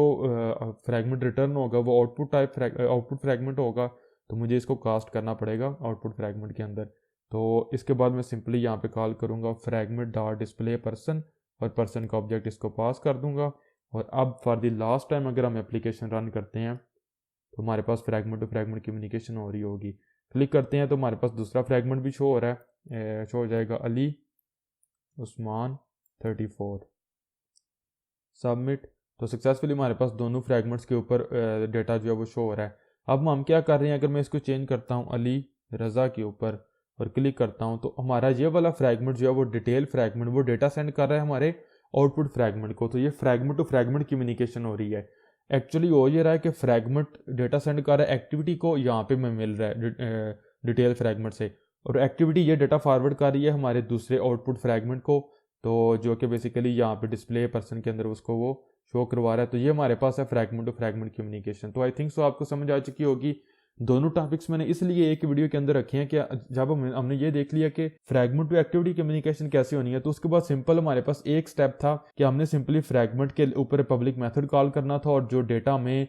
[SPEAKER 1] फ्रैगमेंट रिटर्न होगा वो आउटपुट फ्रैगमेंट होगा, तो मुझे इसको कास्ट करना पड़ेगा आउटपुट फ्रैगमेंट के अंदर। तो इसके बाद मैं सिंपली यहाँ पे कॉल करूँगा फ्रैगमेंट डॉट डिस्प्ले पर्सन और पर्सन का ऑब्जेक्ट इसको पास कर दूंगा। और अब फॉर द लास्ट टाइम अगर हम एप्लीकेशन रन करते हैं तो हमारे पास फ्रैगमेंट टू फ्रैगमेंट कम्युनिकेशन हो रही होगी। क्लिक करते हैं तो हमारे पास दूसरा फ्रैगमेंट भी शो हो रहा है, शो हो जाएगा अली उस्मान 34, सबमिट। तो सक्सेसफुली हमारे पास दोनों फ्रैगमेंट्स के ऊपर डेटा जो है वो शो हो रहा है। अब हम क्या कर रहे हैं, अगर मैं इसको चेंज करता हूँ अली रज़ा के ऊपर और क्लिक करता हूँ तो हमारा ये वाला फ्रैगमेंट जो है वो डिटेल फ्रैगमेंट वो डेटा सेंड कर रहा है हमारे आउटपुट फ्रैगमेंट को। तो ये फ्रैगमेंट टू फ्रैगमेंट कम्युनिकेशन हो रही है। एक्चुअली हो ये रहा है कि फ्रैगमेंट डेटा सेंड कर रहा है एक्टिविटी को, यहाँ पे मैं मिल रहा है डिटेल फ्रैगमेंट से, और एक्टिविटी ये डेटा फॉरवर्ड कर रही है हमारे दूसरे आउटपुट फ्रैगमेंट को, तो जो कि बेसिकली यहाँ पे डिस्प्ले पर्सन के अंदर उसको वो शो करवा रहा है। तो ये हमारे पास है फ्रैगमेंट टू फ्रैगमेंट कम्युनिकेशन। तो आई थिंक सो आपको समझ आ चुकी होगी। दोनों टॉपिक्स मैंने इसलिए एक वीडियो के अंदर रखे हैं कि जब हमने ये देख लिया कि फ्रैगमेंट टू एक्टिविटी कम्युनिकेशन कैसे होनी है, तो उसके बाद सिंपल हमारे पास एक स्टेप था कि हमने सिंपली फ्रैगमेंट के ऊपर पब्लिक मेथड कॉल करना था और जो डेटा में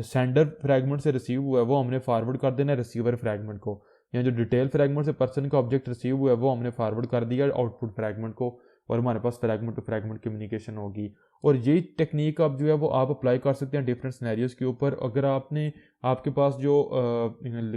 [SPEAKER 1] सेंडर फ्रैगमेंट से रिसीव हुआ है वो हमने फॉरवर्ड कर देना है रिसीवर फ्रैगमेंट को, या जो डिटेल फ्रैगमेंट से पर्सन का ऑब्जेक्ट रिसीव हुआ है वो हमने फॉरवर्ड कर दिया आउटपुट फ्रैगमेंट को, और हमारे पास फ्रैगमेंट टू फ्रैगमेंट कम्युनिकेशन होगी। और यही टेक्निक अब जो है वो आप अप्लाई कर सकते हैं डिफरेंट सिनेरियोज के ऊपर। अगर आपके पास जो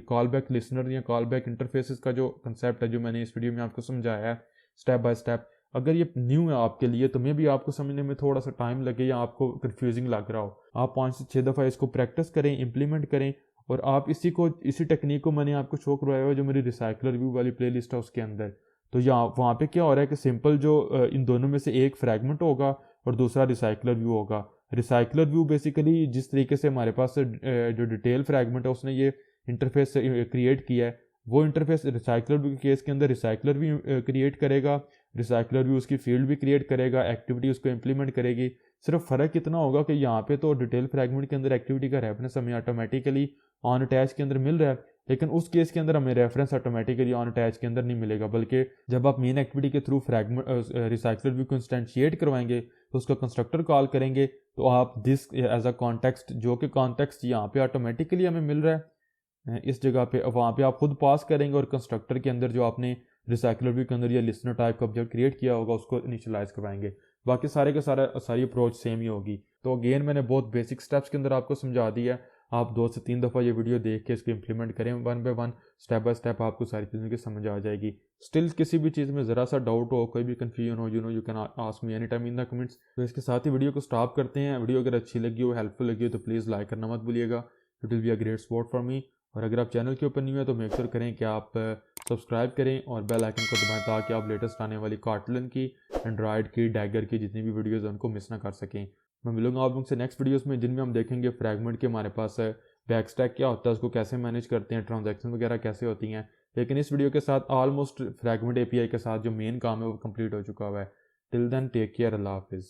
[SPEAKER 1] कॉल बैक लिसनर या कॉल बैक इंटरफेसेस का जो कंसेप्ट है जो मैंने इस वीडियो में आपको समझाया है स्टेप बाय स्टेप, अगर ये न्यू है आपके लिए तो मे भी आपको समझने में थोड़ा सा टाइम लगे या आपको कन्फ्यूजिंग लग रहा हो, आप 5 से 6 दफ़ा इसको प्रैक्टिस करें, इम्प्लीमेंट करें। और आप इसी टेक्निक को मैंने आपको शो करवाया हुआ जो मेरी रिसाइकलर व्यू वाली प्लेलिस्ट है उसके अंदर। तो यहाँ वहाँ पे क्या हो रहा है कि सिंपल जो इन दोनों में से एक फ्रैगमेंट होगा और दूसरा रिसाइकलर व्यू होगा। रिसाइकलर व्यू बेसिकली जिस तरीके से हमारे पास जो डिटेल फ्रैगमेंट है उसने ये इंटरफेस क्रिएट किया है, वो इंटरफेस रिसाइकलर व्यू के केस के अंदर रिसाइकलर व्यू क्रिएट करेगा, रिसाइकलर व्यू उसकी फील्ड भी क्रिएट करेगा, एक्टिविटी उसको इंप्लीमेंट करेगी। सिर्फ फ़र्क इतना होगा कि यहाँ पे तो डिटेल फ्रैगमेंट के अंदर एक्टिविटी का रेफरेंस हमें ऑटोमेटिकली ऑन अटैच के अंदर मिल रहा है, लेकिन उस केस के अंदर हमें रेफरेंस ऑटोमेटिकली ऑन अटैच के अंदर नहीं मिलेगा, बल्कि जब आप मेन एक्टिविटी के थ्रू फ्रैगमेंट रिसाइकलर व्यू को इंस्टेंशिएट करवाएंगे तो उसका कंस्ट्रक्टर कॉल करेंगे तो आप दिस एज अ कॉन्टेक्स्ट, जो कि कॉन्टेक्स्ट यहाँ पे ऑटोमेटिकली हमें मिल रहा है इस जगह पे, वहाँ पे आप खुद पास करेंगे और कंस्ट्रक्टर के अंदर जो आपने रिसाइकलर व्यू के अंदर या लिसनर टाइप का ऑब्जेक्ट क्रिएट किया होगा उसको इनिशियलाइज करवाएंगे। बाकी सारे के सारी अप्रोच सेम ही होगी। तो अगेन मैंने बहुत बेसिक स्टेप्स के अंदर आपको समझा दिया है, आप 2 से 3 दफ़ा ये वीडियो देख के इसको इंप्लीमेंट करें 1 बाय 1 स्टेप बाय स्टेप, आपको सारी चीज़ों की समझ आ जाएगी। स्टिल किसी भी चीज़ में ज़रा सा डाउट हो, कोई भी कन्फ्यूजन हो, you can ask me any time in the comments. तो इसके साथ ही वीडियो को स्टॉप करते हैं। वीडियो अगर अच्छी लगी हो, हेल्पफुल लगी हो तो प्लीज़ लाइक करना मत भूलिएगा, it will be a great support for me. और अगर आप चैनल के ऊपर न्यू है तो मेक श्योर करें कि आप सब्सक्राइब करें और बेल आइकन को दबाएं ताकि आप लेटेस्ट आने वाली कार्टलन की, एंड्रॉयड की, डैगर की जितनी भी वीडियोज़ हैं उनको मिस ना कर सकें। मैं मिलूंगा आप लोगों से नेक्स्ट वीडियोज़ में जिनमें हम देखेंगे फ्रैगमेंट के हमारे पास बैकस्टैक क्या होता है, उसको कैसे मैनेज करते हैं, ट्रांजैक्शन वगैरह कैसे होती हैं। लेकिन इस वीडियो के साथ ऑलमोस्ट फ्रैगमेंट एपीआई के साथ जो मेन काम है वो कंप्लीट हो चुका हुआ है। टिल देन टेक केयर, अल्लाह हाफिज़।